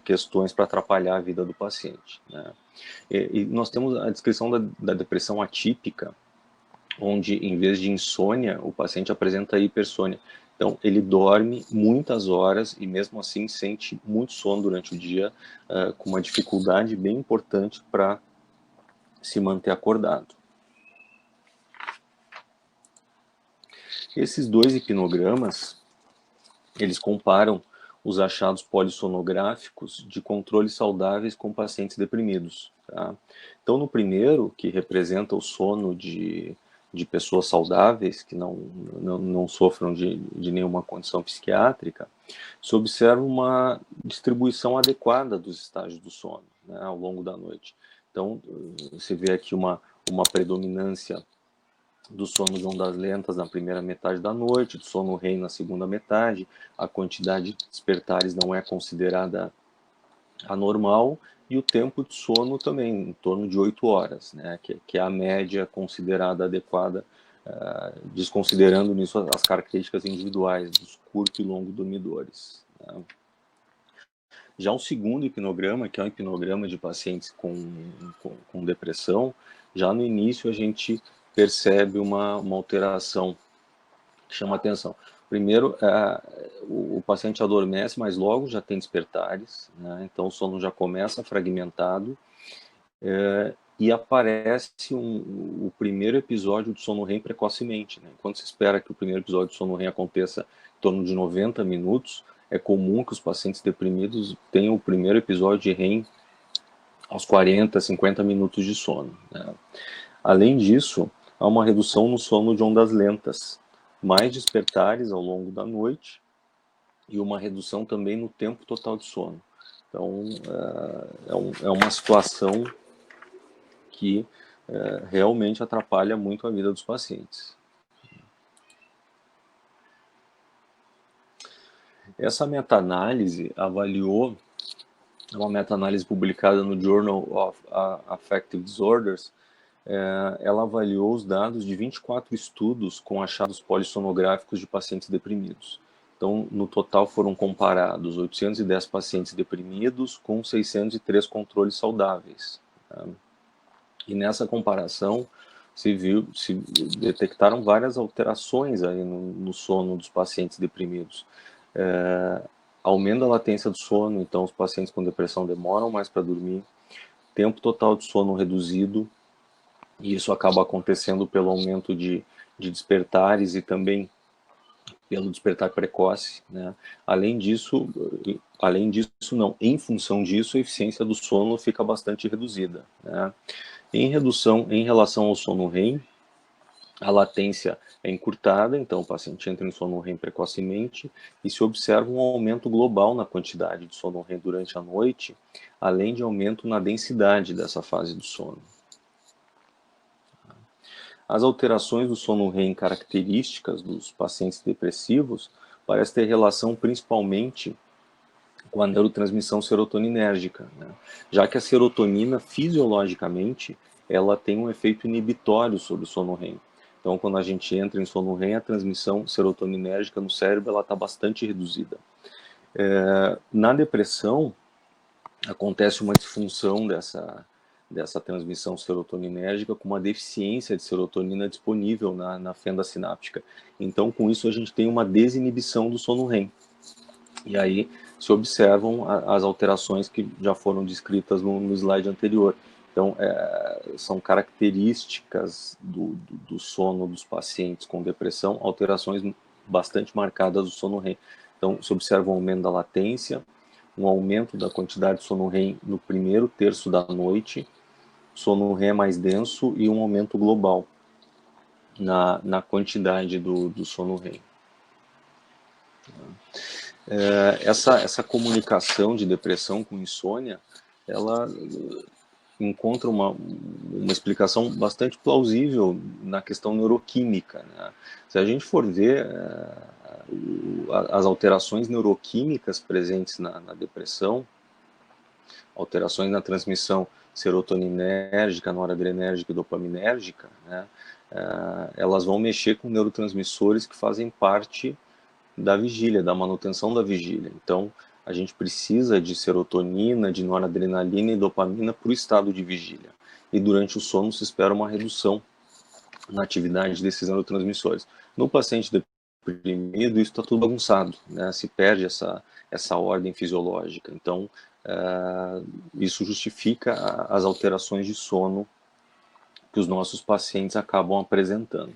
questões para atrapalhar a vida do paciente, né? E nós temos a descrição da depressão atípica, onde em vez de insônia, o paciente apresenta hipersônia. Então, ele dorme muitas horas e mesmo assim sente muito sono durante o dia, com uma dificuldade bem importante para se manter acordado. Esses dois hipnogramas, eles comparam os achados polissonográficos de controles saudáveis com pacientes deprimidos. Tá? Então, no primeiro, que representa o sono de pessoas saudáveis, que não sofram de nenhuma condição psiquiátrica, se observa uma distribuição adequada dos estágios do sono, né, ao longo da noite. Então, você vê aqui uma predominância do sono de ondas lentas na primeira metade da noite, do sono REM na segunda metade, a quantidade de despertares não é considerada anormal, e o tempo de sono também, em torno de 8 horas, né, que é a média considerada adequada, desconsiderando nisso as características individuais dos curto e longo dormidores. Né. Já o segundo hipnograma, que é um hipnograma de pacientes com depressão, já no início a gente percebe uma alteração que chama atenção. Primeiro, o paciente adormece, mas logo já tem despertares, né? Então o sono já começa fragmentado, e aparece o primeiro episódio de sono REM precocemente, né? Quando se espera que o primeiro episódio de sono REM aconteça em torno de 90 minutos, é comum que os pacientes deprimidos tenham o primeiro episódio de REM aos 40, 50 minutos de sono, né? Além disso, há uma redução no sono de ondas lentas, mais despertares ao longo da noite e uma redução também no tempo total de sono. Então, é uma situação que realmente atrapalha muito a vida dos pacientes. Essa meta-análise avaliou, uma meta-análise publicada no Journal of Affective Disorders, ela avaliou os dados de 24 estudos com achados polissonográficos de pacientes deprimidos. Então, no total foram comparados 810 pacientes deprimidos com 603 controles saudáveis. Tá? E nessa comparação se detectaram várias alterações aí no sono dos pacientes deprimidos. Aumento da latência do sono, então os pacientes com depressão demoram mais para dormir, tempo total de sono reduzido, e isso acaba acontecendo pelo aumento de despertares e também pelo despertar precoce, né? Além disso não, em função disso, a eficiência do sono fica bastante reduzida, né? Em relação ao sono REM, a latência é encurtada, então o paciente entra em sono REM precocemente e se observa um aumento global na quantidade de sono REM durante a noite, além de aumento na densidade dessa fase do sono. As alterações do sono REM características dos pacientes depressivos parecem ter relação principalmente com a neurotransmissão serotoninérgica, né? Já que a serotonina, fisiologicamente, ela tem um efeito inibitório sobre o sono REM. Então, quando a gente entra em sono REM, a transmissão serotoninérgica no cérebro está bastante reduzida. Na depressão, acontece uma disfunção dessa transmissão serotoninérgica com uma deficiência de serotonina disponível na fenda sináptica. Então, com isso, a gente tem uma desinibição do sono REM. E aí se observam as alterações que já foram descritas no slide anterior. Então, são características do sono dos pacientes com depressão, alterações bastante marcadas do sono REM. Então, se observa um aumento da latência, um aumento da quantidade de sono REM no primeiro terço da noite, sono REM mais denso e um aumento global na quantidade do sono REM. Essa comunicação de depressão com insônia, ela encontra uma explicação bastante plausível na questão neuroquímica, né? Se a gente for ver as alterações neuroquímicas presentes na depressão, alterações na transmissão serotoninérgica, noradrenérgica e dopaminérgica, né, elas vão mexer com neurotransmissores que fazem parte da vigília, da manutenção da vigília. Então, a gente precisa de serotonina, de noradrenalina e dopamina para o estado de vigília. E durante o sono se espera uma redução na atividade desses neurotransmissores. No paciente deprimido, isso está tudo bagunçado, né? Se perde essa ordem fisiológica. Então, isso justifica as alterações de sono que os nossos pacientes acabam apresentando.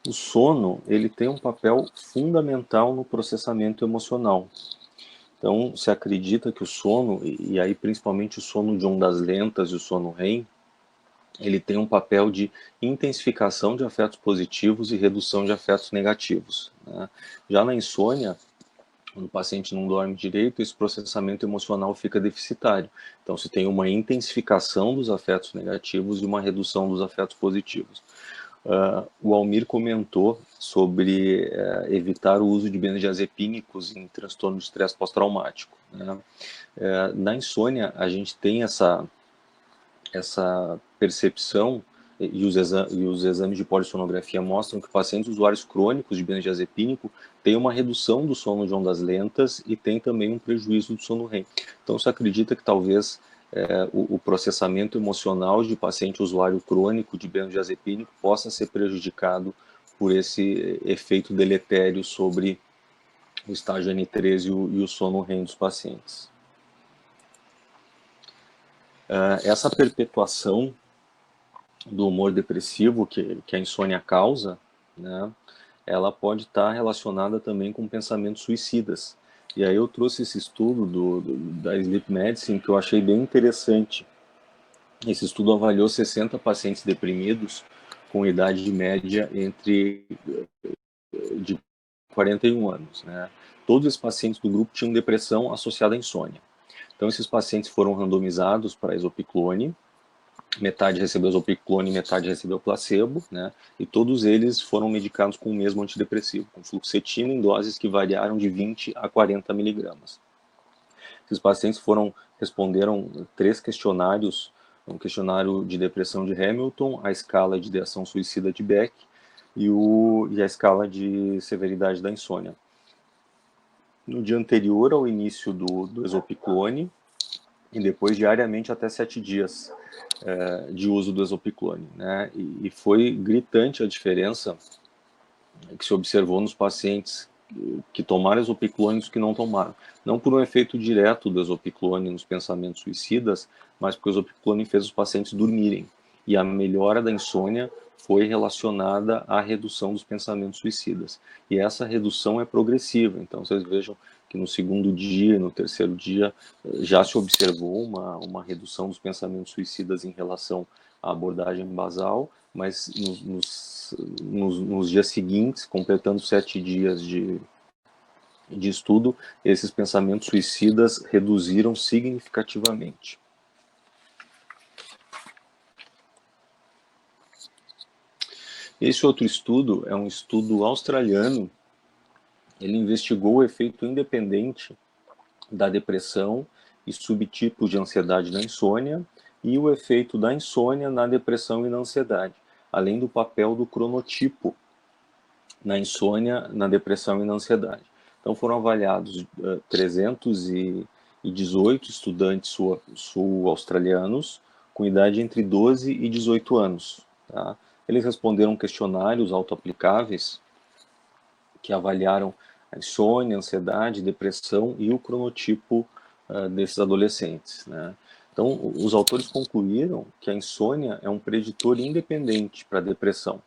O sono, ele tem um papel fundamental no processamento emocional. Então, se acredita que o sono, e aí principalmente o sono de ondas lentas e o sono REM, ele tem um papel de intensificação de afetos positivos e redução de afetos negativos, né? Já na insônia, quando o paciente não dorme direito, esse processamento emocional fica deficitário. Então, se tem uma intensificação dos afetos negativos e uma redução dos afetos positivos. O Almir comentou sobre evitar o uso de benzodiazepínicos em transtorno de estresse pós-traumático, né? Na insônia, a gente tem essa percepção, e os exames de polissonografia mostram que pacientes usuários crônicos de benzodiazepínico têm uma redução do sono de ondas lentas e tem também um prejuízo do sono REM. Então, se acredita que talvez o processamento emocional de paciente usuário crônico de benzodiazepínico possa ser prejudicado por esse efeito deletério sobre o estágio N3 e o sono REM dos pacientes. Essa perpetuação do humor depressivo que a insônia causa, né, ela pode estar relacionada também com pensamentos suicidas. E aí eu trouxe esse estudo da Sleep Medicine que eu achei bem interessante. Esse estudo avaliou 60 pacientes deprimidos com idade de média de 41 anos, né? Todos os pacientes do grupo tinham depressão associada à insônia. Então, esses pacientes foram randomizados para isopiclone, metade recebeu isopiclone e metade recebeu placebo, né? E todos eles foram medicados com o mesmo antidepressivo, com fluoxetina em doses que variaram de 20 a 40 miligramas. Esses pacientes responderam 3 questionários, um questionário de depressão de Hamilton, a escala de ideação suicida de Beck e a escala de severidade da insônia. No dia anterior ao início do exopiclone, e depois diariamente até 7 dias de uso do exopiclone, né? E foi gritante a diferença que se observou nos pacientes que tomaram exopiclone e os que não tomaram. Não por um efeito direto do exopiclone nos pensamentos suicidas, mas porque o exopiclone fez os pacientes dormirem. E a melhora da insônia foi relacionada à redução dos pensamentos suicidas. E essa redução é progressiva. Então, vocês vejam que no segundo dia e no terceiro dia já se observou uma redução dos pensamentos suicidas em relação à abordagem basal, mas nos dias seguintes, completando 7 dias de estudo, esses pensamentos suicidas reduziram significativamente. Esse outro estudo é um estudo australiano. Ele investigou o efeito independente da depressão e subtipos de ansiedade na insônia e o efeito da insônia na depressão e na ansiedade, além do papel do cronotipo na insônia, na depressão e na ansiedade. Então foram avaliados 318 estudantes sul-australianos com idade entre 12 e 18 anos. Tá? Eles responderam questionários autoaplicáveis que avaliaram a insônia, ansiedade, depressão e o cronotipo desses adolescentes, né? Então, os autores concluíram que a insônia é um preditor independente para a depressão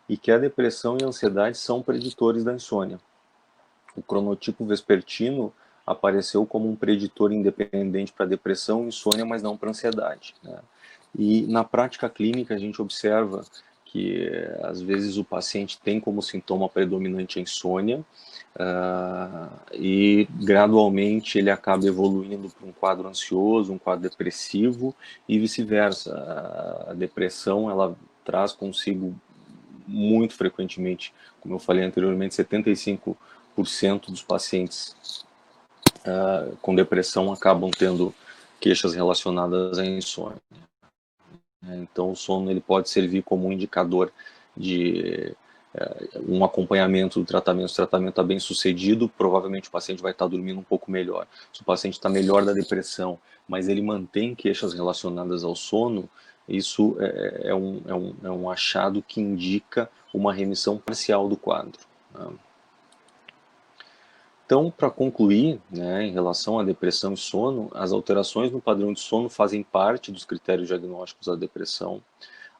e que a depressão e a ansiedade são preditores da insônia. O cronotipo vespertino apareceu como um preditor independente para a depressão e insônia, mas não para a ansiedade, né? E na prática clínica a gente observa que às vezes o paciente tem como sintoma predominante a insônia e gradualmente ele acaba evoluindo para um quadro ansioso, um quadro depressivo e vice-versa. A depressão ela traz consigo muito frequentemente, como eu falei anteriormente, 75% dos pacientes com depressão acabam tendo queixas relacionadas à insônia. Então, o sono ele pode servir como um indicador de um acompanhamento do tratamento. Se o tratamento está bem sucedido, provavelmente o paciente vai estar dormindo um pouco melhor. Se o paciente está melhor da depressão, mas ele mantém queixas relacionadas ao sono, isso é um achado que indica uma remissão parcial do quadro. Né? Então, para concluir, né, em relação à depressão e sono, as alterações no padrão de sono fazem parte dos critérios diagnósticos da depressão.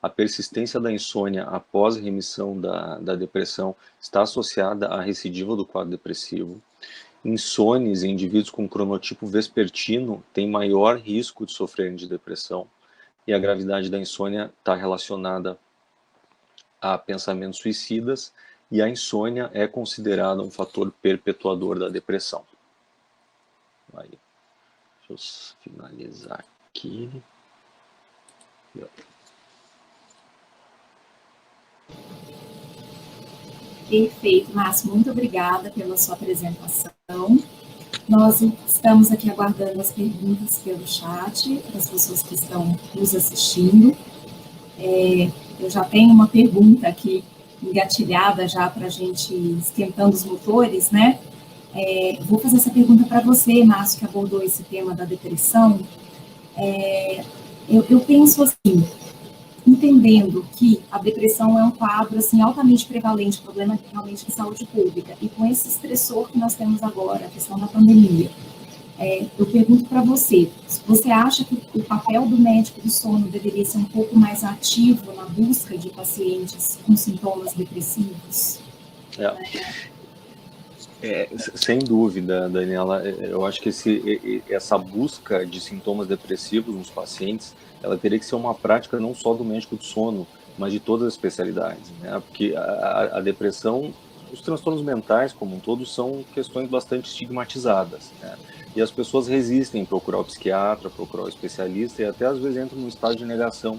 A persistência da insônia após remissão da depressão está associada à recidiva do quadro depressivo. Insones em indivíduos com cronotipo vespertino têm maior risco de sofrerem de depressão. E a gravidade da insônia está relacionada a pensamentos suicidas, e a insônia é considerada um fator perpetuador da depressão. Aí, deixa eu finalizar aqui. Perfeito, Márcio, muito obrigada pela sua apresentação. Nós estamos aqui aguardando as perguntas pelo chat, das pessoas que estão nos assistindo. Eu já tenho uma pergunta aqui engatilhada já para a gente esquentando os motores, né? Vou fazer essa pergunta para você, Márcio, que abordou esse tema da depressão. Eu penso assim, entendendo que a depressão é um quadro assim, altamente prevalente, problema realmente de saúde pública, e com esse estressor que nós temos agora, a questão da pandemia, eu pergunto para você, você acha que o papel do médico do sono deveria ser um pouco mais ativo na busca de pacientes com sintomas depressivos? Sem dúvida, Daniela, eu acho que essa busca de sintomas depressivos nos pacientes, ela teria que ser uma prática não só do médico do sono, mas de todas as especialidades, né? Porque a depressão, os transtornos mentais como um todo, são questões bastante estigmatizadas, né? E as pessoas resistem em procurar o psiquiatra, procurar o especialista, e até às vezes entram num estado de negação,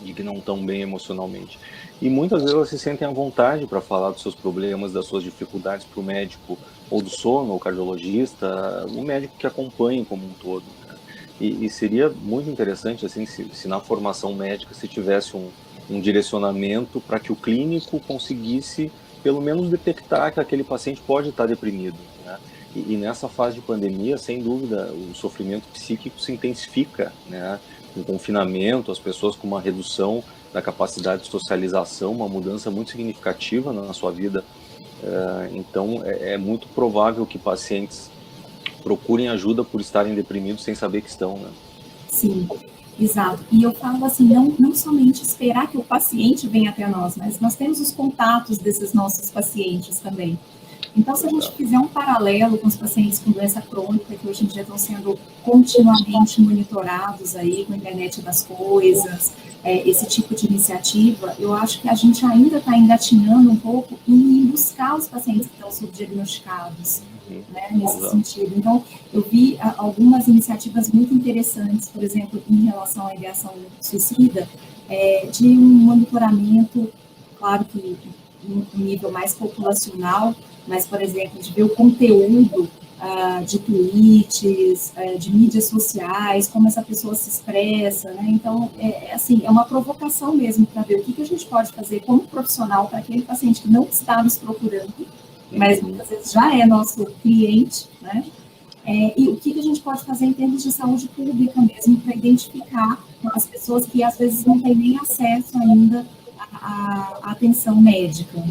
de que não estão bem emocionalmente. E muitas vezes elas se sentem à vontade para falar dos seus problemas, das suas dificuldades para o médico, ou do sono, ou cardiologista, o médico que acompanhe como um todo, né? E seria muito interessante, assim, se na formação médica se tivesse um direcionamento para que o clínico conseguisse, pelo menos, detectar que aquele paciente pode estar deprimido, né? E nessa fase de pandemia, sem dúvida, o sofrimento psíquico se intensifica, né? No confinamento, as pessoas com uma redução da capacidade de socialização, uma mudança muito significativa na sua vida. Então, é muito provável que pacientes procurem ajuda por estarem deprimidos sem saber que estão, né? Sim, exato. E eu falo assim, não somente esperar que o paciente venha até nós, mas nós temos os contatos desses nossos pacientes também. Então, se a gente fizer um paralelo com os pacientes com doença crônica, que hoje em dia estão sendo continuamente monitorados aí com a internet das coisas, esse tipo de iniciativa, eu acho que a gente ainda está engatinhando um pouco em buscar os pacientes que estão subdiagnosticados, né, nesse sentido. Então, eu vi algumas iniciativas muito interessantes, por exemplo, em relação à ideação suicida, de um monitoramento, claro que em um nível mais populacional, mas, por exemplo, de ver o conteúdo de tweets, de mídias sociais, como essa pessoa se expressa, né? Então, assim, é uma provocação mesmo para ver o que a gente pode fazer como profissional para aquele paciente que não está nos procurando, mas muitas vezes já é nosso cliente, né? E o que a gente pode fazer em termos de saúde pública mesmo, para identificar as pessoas que às vezes não têm nem acesso ainda à atenção médica.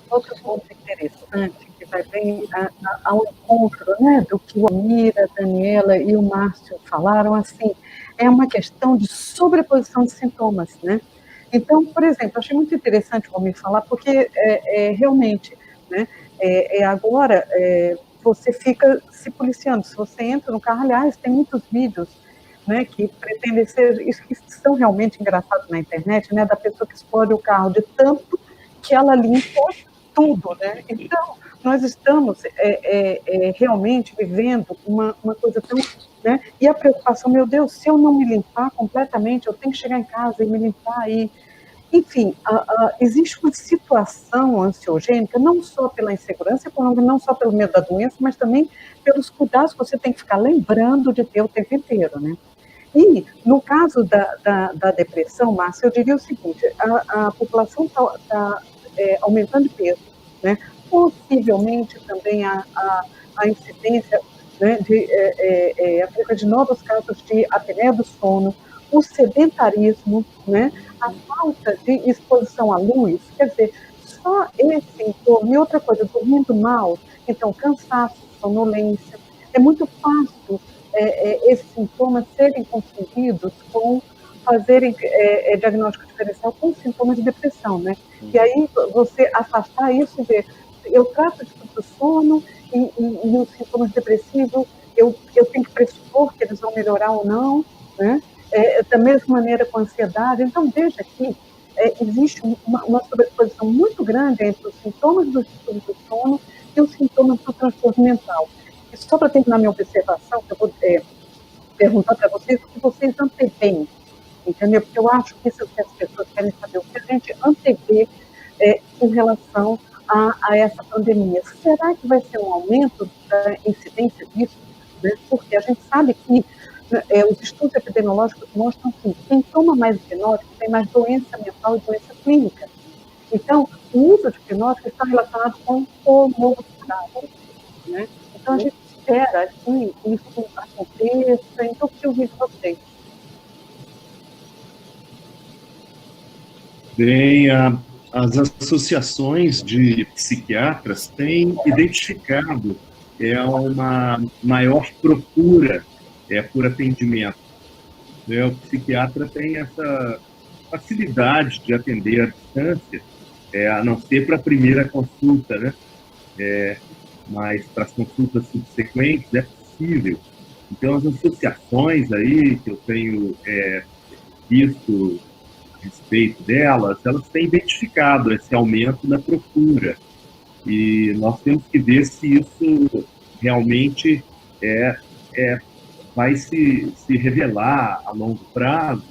Outro ponto interessante, que vai bem ao encontro, né, do que o Almir, a Daniela e o Márcio falaram, assim, é uma questão de sobreposição de sintomas, né? Então, por exemplo, achei muito interessante o Almir falar, porque realmente, né, agora você fica se policiando. Se você entra no carro, aliás, tem muitos vídeos, né, que pretendem ser, isso que são realmente engraçados na internet, né, da pessoa que explode o carro de tanto que ela limpa tudo, né? Então, nós estamos realmente vivendo uma coisa tão né? E a preocupação, meu Deus, se eu não me limpar completamente, eu tenho que chegar em casa e me limpar e... Enfim, existe uma situação ansiogênica, não só pela insegurança econômica, não só pelo medo da doença, mas também pelos cuidados que você tem que ficar lembrando de ter o tempo inteiro, né? E, no caso da depressão, Márcia, eu diria o seguinte, a população está aumentando de peso, né? Possivelmente também a incidência, né, a frequência de novos casos de apneia do sono, o sedentarismo, né, a falta de exposição à luz, quer dizer, só esse sintoma, e outra coisa, dormindo mal, então cansaço, sonolência, é muito fácil esses sintomas serem confundidos com fazerem diagnóstico diferencial com sintomas de depressão, né? E aí você afastar isso e ver, eu trato de sono e os sintomas depressivos, eu tenho que pressupor que eles vão melhorar ou não, né? Da mesma maneira com a ansiedade. Então, veja que existe uma sobreposição muito grande entre os sintomas do distúrbio do sono e os sintomas do transtorno mental. E só para terminar minha observação, que eu vou perguntar para vocês, o que vocês antevêm, entendeu? Porque eu acho que isso é o que as pessoas querem saber, o que a gente antevê em relação a essa pandemia. Será que vai ser um aumento da incidência disso? Né? Porque a gente sabe que os estudos epidemiológicos mostram que quem toma mais hipnótico tem mais doença mental e doença clínica. Então, o uso de hipnótico está relacionado com comorbidade, né? Então, a gente espera que isso aconteça. Então, eu queria ouvir de vocês. Bem, as associações de psiquiatras têm identificado uma maior procura por atendimento. O psiquiatra tem essa facilidade de atender à distância, a não ser para a primeira consulta, né? Mas para as consultas subsequentes é possível. Então, as associações aí que eu tenho visto a respeito delas, elas têm identificado esse aumento na procura. E nós temos que ver se isso realmente vai se revelar a longo prazo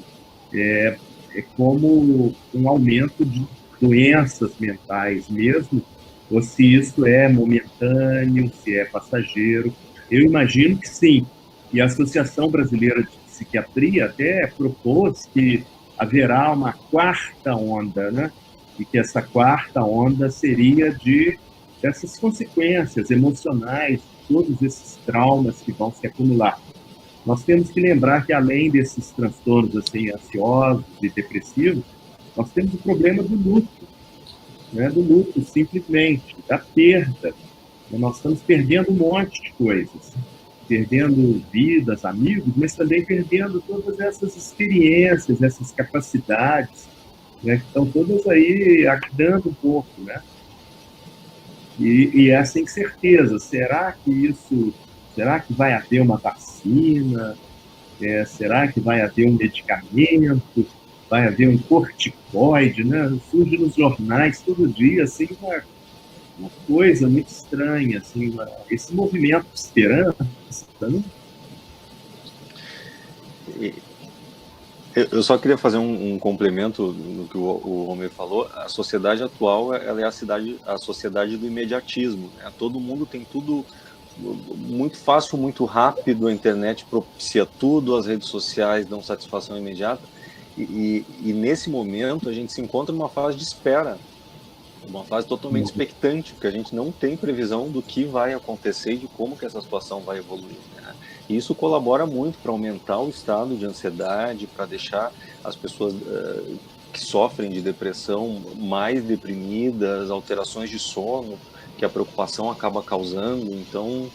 como um aumento de doenças mentais mesmo, ou se isso é momentâneo, se é passageiro. Eu imagino que sim. E a Associação Brasileira de Psiquiatria até propôs que haverá uma quarta onda, né? E que essa quarta onda seria dessas consequências emocionais, todos esses traumas que vão se acumular. Nós temos que lembrar que, além desses transtornos assim, ansiosos e depressivos, nós temos o problema do luto, né? Do luto, simplesmente, da perda. Nós estamos perdendo um monte de coisas, perdendo vidas, amigos, mas também perdendo todas essas experiências, essas capacidades, né? Que estão todas aí acabando um pouco, né? E essa incerteza, será que vai haver uma vacina? Será que vai haver um medicamento? Vai haver um corticoide, né? Surge nos jornais todo dia, assim, uma coisa muito estranha, assim, esse movimento de esperança, né? Eu só queria fazer um complemento no que o Romeu falou. A sociedade atual, ela é a sociedade do imediatismo, né? Todo mundo tem tudo muito fácil, muito rápido, a internet propicia tudo, as redes sociais dão satisfação imediata, e nesse momento a gente se encontra numa fase de espera, uma fase totalmente expectante, porque a gente não tem previsão do que vai acontecer e de como que essa situação vai evoluir, né? E isso colabora muito para aumentar o estado de ansiedade, para deixar as pessoas que sofrem de depressão mais deprimidas, alterações de sono que a preocupação acaba causando. Então,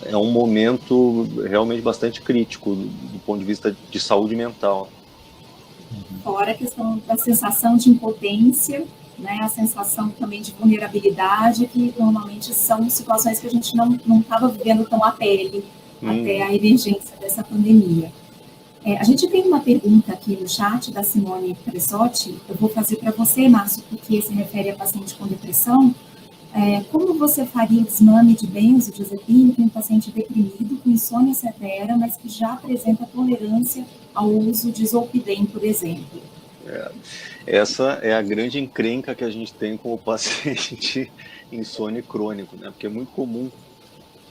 é um momento realmente bastante crítico do ponto de vista de saúde mental. Fora a questão da sensação de impotência, né, a sensação também de vulnerabilidade, que normalmente são situações que a gente não estava vivendo tão à pele até a emergência dessa pandemia. A gente tem uma pergunta aqui no chat da Simone Pressotti, eu vou fazer para você, Márcio, porque se refere a paciente com depressão. Como você faria o desmame de benzodiazepínico em um paciente deprimido com insônia severa, mas que já apresenta tolerância ao uso de zolpidem, por exemplo? Essa é a grande encrenca que a gente tem com o paciente insônia crônico, né? Porque é muito comum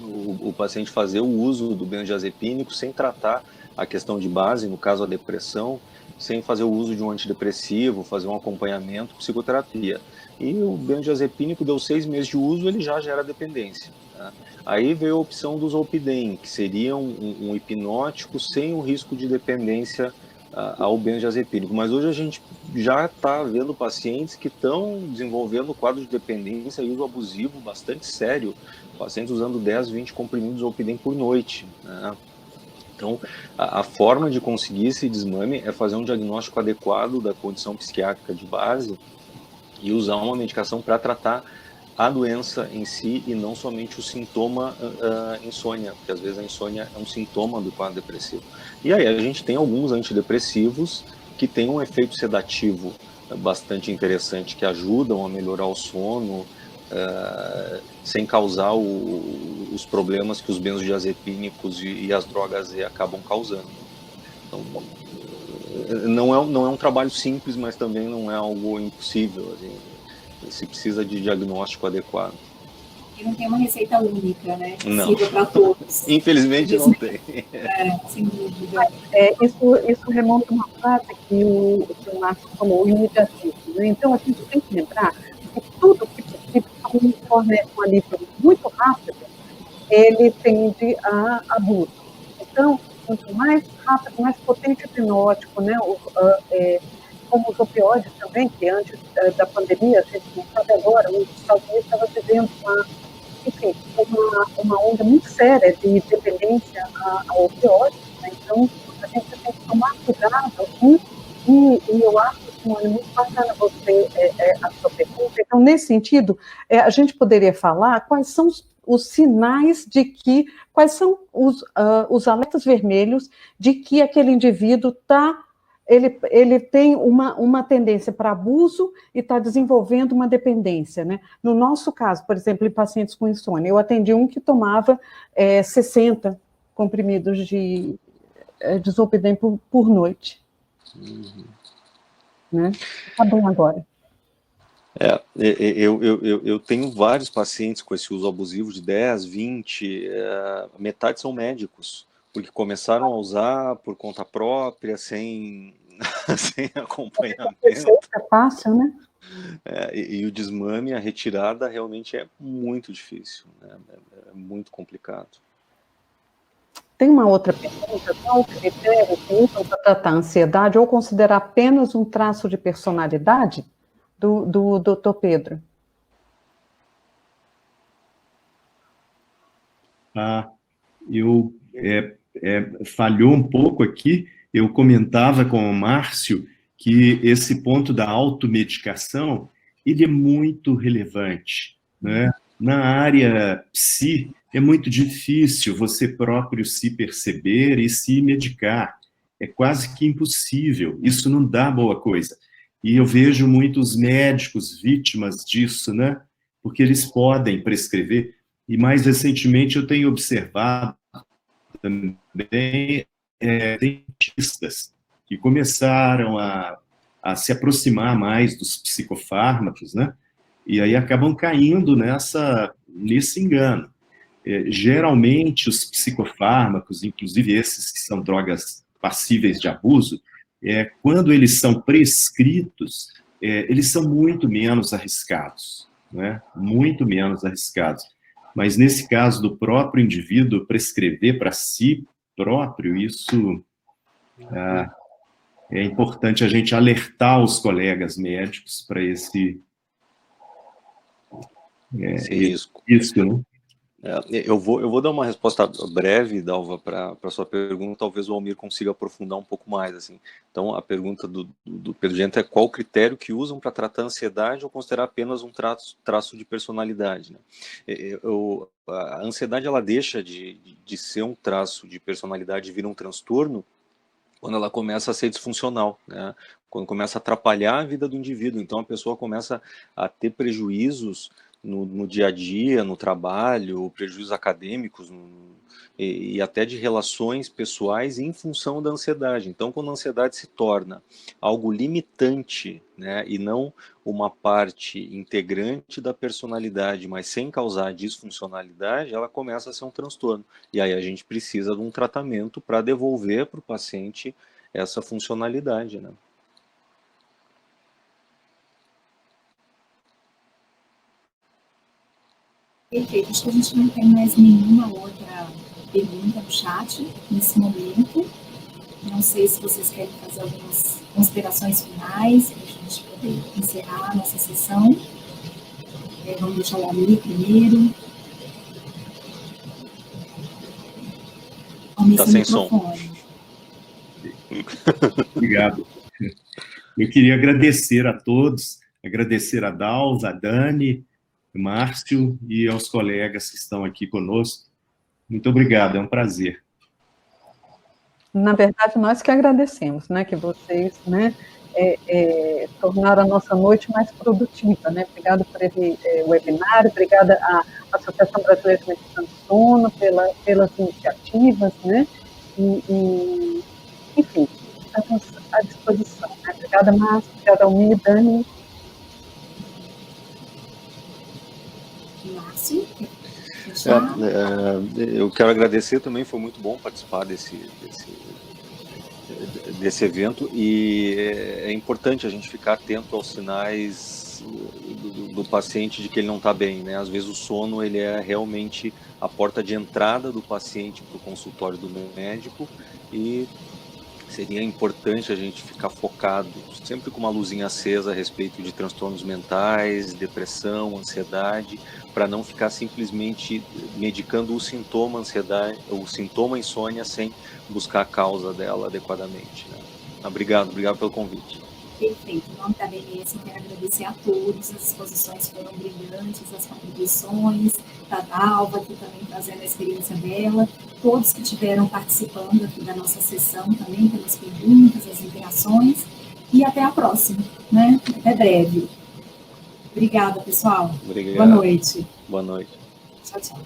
o paciente fazer o uso do benzodiazepínico sem tratar a questão de base, no caso a depressão, sem fazer o uso de um antidepressivo, fazer um acompanhamento, psicoterapia. E o benzodiazepínico deu 6 meses de uso, ele já gera dependência. Tá? Aí veio a opção do zolpidem, que seria um hipnótico sem o risco de dependência ao benzodiazepínico. Mas hoje a gente já está vendo pacientes que estão desenvolvendo quadro de dependência e uso abusivo bastante sério, pacientes usando 10, 20 comprimidos de zolpidem por noite, né? Então, a forma de conseguir esse desmame é fazer um diagnóstico adequado da condição psiquiátrica de base e usar uma medicação para tratar a doença em si e não somente o sintoma insônia, porque às vezes a insônia é um sintoma do quadro depressivo. E aí a gente tem alguns antidepressivos que têm um efeito sedativo bastante interessante, que ajudam a melhorar o sono, sem causar os problemas que os benzodiazepínicos e as drogas acabam causando. Então, não é um trabalho simples, mas também não é algo impossível. Assim, se precisa de diagnóstico adequado. E não tem uma receita única, né? Não. Possível para todos. Infelizmente não tem. Sem dúvida. Isso remonta a uma frase que o Márcio falou, o imediatismo. Né? Então, a gente tem que lembrar que tudo que se torna um alívio muito rápido, ele tende a abuso. Então, quanto mais rápido, mais potente o hipnótico, né? Como os opioides também, que antes da pandemia, a gente não sabe agora, os Estados Unidos estava vivendo uma onda muito séria de dependência a opioides, né? Então, a gente tem que tomar cuidado, e eu acho, Simone, muito bacana você, a sua pergunta. Então, nesse sentido, a gente poderia falar quais são os sinais de que, quais são os alertas vermelhos de que aquele indivíduo ele tem uma tendência para abuso e está desenvolvendo uma dependência, né? No nosso caso, por exemplo, em pacientes com insônia, eu atendi um que tomava 60 comprimidos de zolpidem por noite. Né? Tá bom agora. Eu tenho vários pacientes com esse uso abusivo de 10, 20, metade são médicos, porque começaram a usar por conta própria, sem acompanhamento. É fácil, né? E o desmame, a retirada, realmente é muito difícil, né? É muito complicado. Tem uma outra pergunta: qual o critério que usam para tratar a ansiedade ou considerar apenas um traço de personalidade? Do Dr. Pedro. Falhou um pouco aqui. Eu comentava com o Márcio que esse ponto da automedicação, ele é muito relevante, né? Na área psi, é muito difícil você próprio se perceber e se medicar. É quase que impossível. Isso não dá boa coisa. E eu vejo muitos médicos vítimas disso, né? Porque eles podem prescrever. E mais recentemente eu tenho observado também dentistas que começaram a se aproximar mais dos psicofármacos, né? E aí acabam caindo nesse engano. Geralmente os psicofármacos, inclusive esses que são drogas passíveis de abuso, quando eles são prescritos, eles são muito menos arriscados, né? Muito menos arriscados. Mas nesse caso do próprio indivíduo prescrever para si próprio, isso é importante a gente alertar os colegas médicos para esse risco, né? Eu vou dar uma resposta breve, Dalva, para a sua pergunta. Talvez o Almir consiga aprofundar um pouco mais. Assim. Então, a pergunta do Pedro Gento é: qual o critério que usam para tratar a ansiedade ou considerar apenas um traço de personalidade? Né? A ansiedade, ela deixa de ser um traço de personalidade e vira um transtorno quando ela começa a ser disfuncional, né? Quando começa a atrapalhar a vida do indivíduo. Então, a pessoa começa a ter prejuízos no dia a dia, no trabalho, prejuízos acadêmicos e até de relações pessoais em função da ansiedade. Então, quando a ansiedade se torna algo limitante, né, e não uma parte integrante da personalidade, mas sem causar disfuncionalidade, ela começa a ser um transtorno. E aí a gente precisa de um tratamento para devolver para o paciente essa funcionalidade, né? Perfeito. Acho que a gente não tem mais nenhuma outra pergunta no chat nesse momento. Não sei se vocês querem fazer algumas considerações finais para a gente poder encerrar a nossa sessão. Vamos deixar o Almir primeiro. Almir, Tá sem som. Obrigado. Eu queria agradecer a todos, agradecer a Dalva, a Dani, o Márcio e aos colegas que estão aqui conosco. Muito obrigado, é um prazer. Na verdade, nós que agradecemos, né, que vocês, né, tornaram a nossa noite mais produtiva, né? Obrigada por esse webinar, obrigada à Associação Brasileira de Medicina do Sono pelas iniciativas, né? Enfim, estamos à disposição. Né? Obrigada, Márcio, obrigada, Almir, Dani. Márcio? Eu quero agradecer também, foi muito bom participar desse evento, e é importante a gente ficar atento aos sinais do paciente de que ele não está bem, né? Às vezes o sono ele é realmente a porta de entrada do paciente para o consultório do médico, e seria importante a gente ficar focado, sempre com uma luzinha acesa a respeito de transtornos mentais, depressão, ansiedade, para não ficar simplesmente medicando o sintoma ansiedade, o sintoma insônia, sem buscar a causa dela adequadamente, né? Obrigado pelo convite. Perfeito. Em nome da BNS, eu quero agradecer a todos. As exposições foram brilhantes, as contribuições da Dalva, aqui também trazendo a experiência dela, todos que estiveram participando aqui da nossa sessão também, pelas perguntas, as interações, e até a próxima, né? Até breve. Obrigada, pessoal. Obrigado. Boa noite. Boa noite. Tchau, tchau.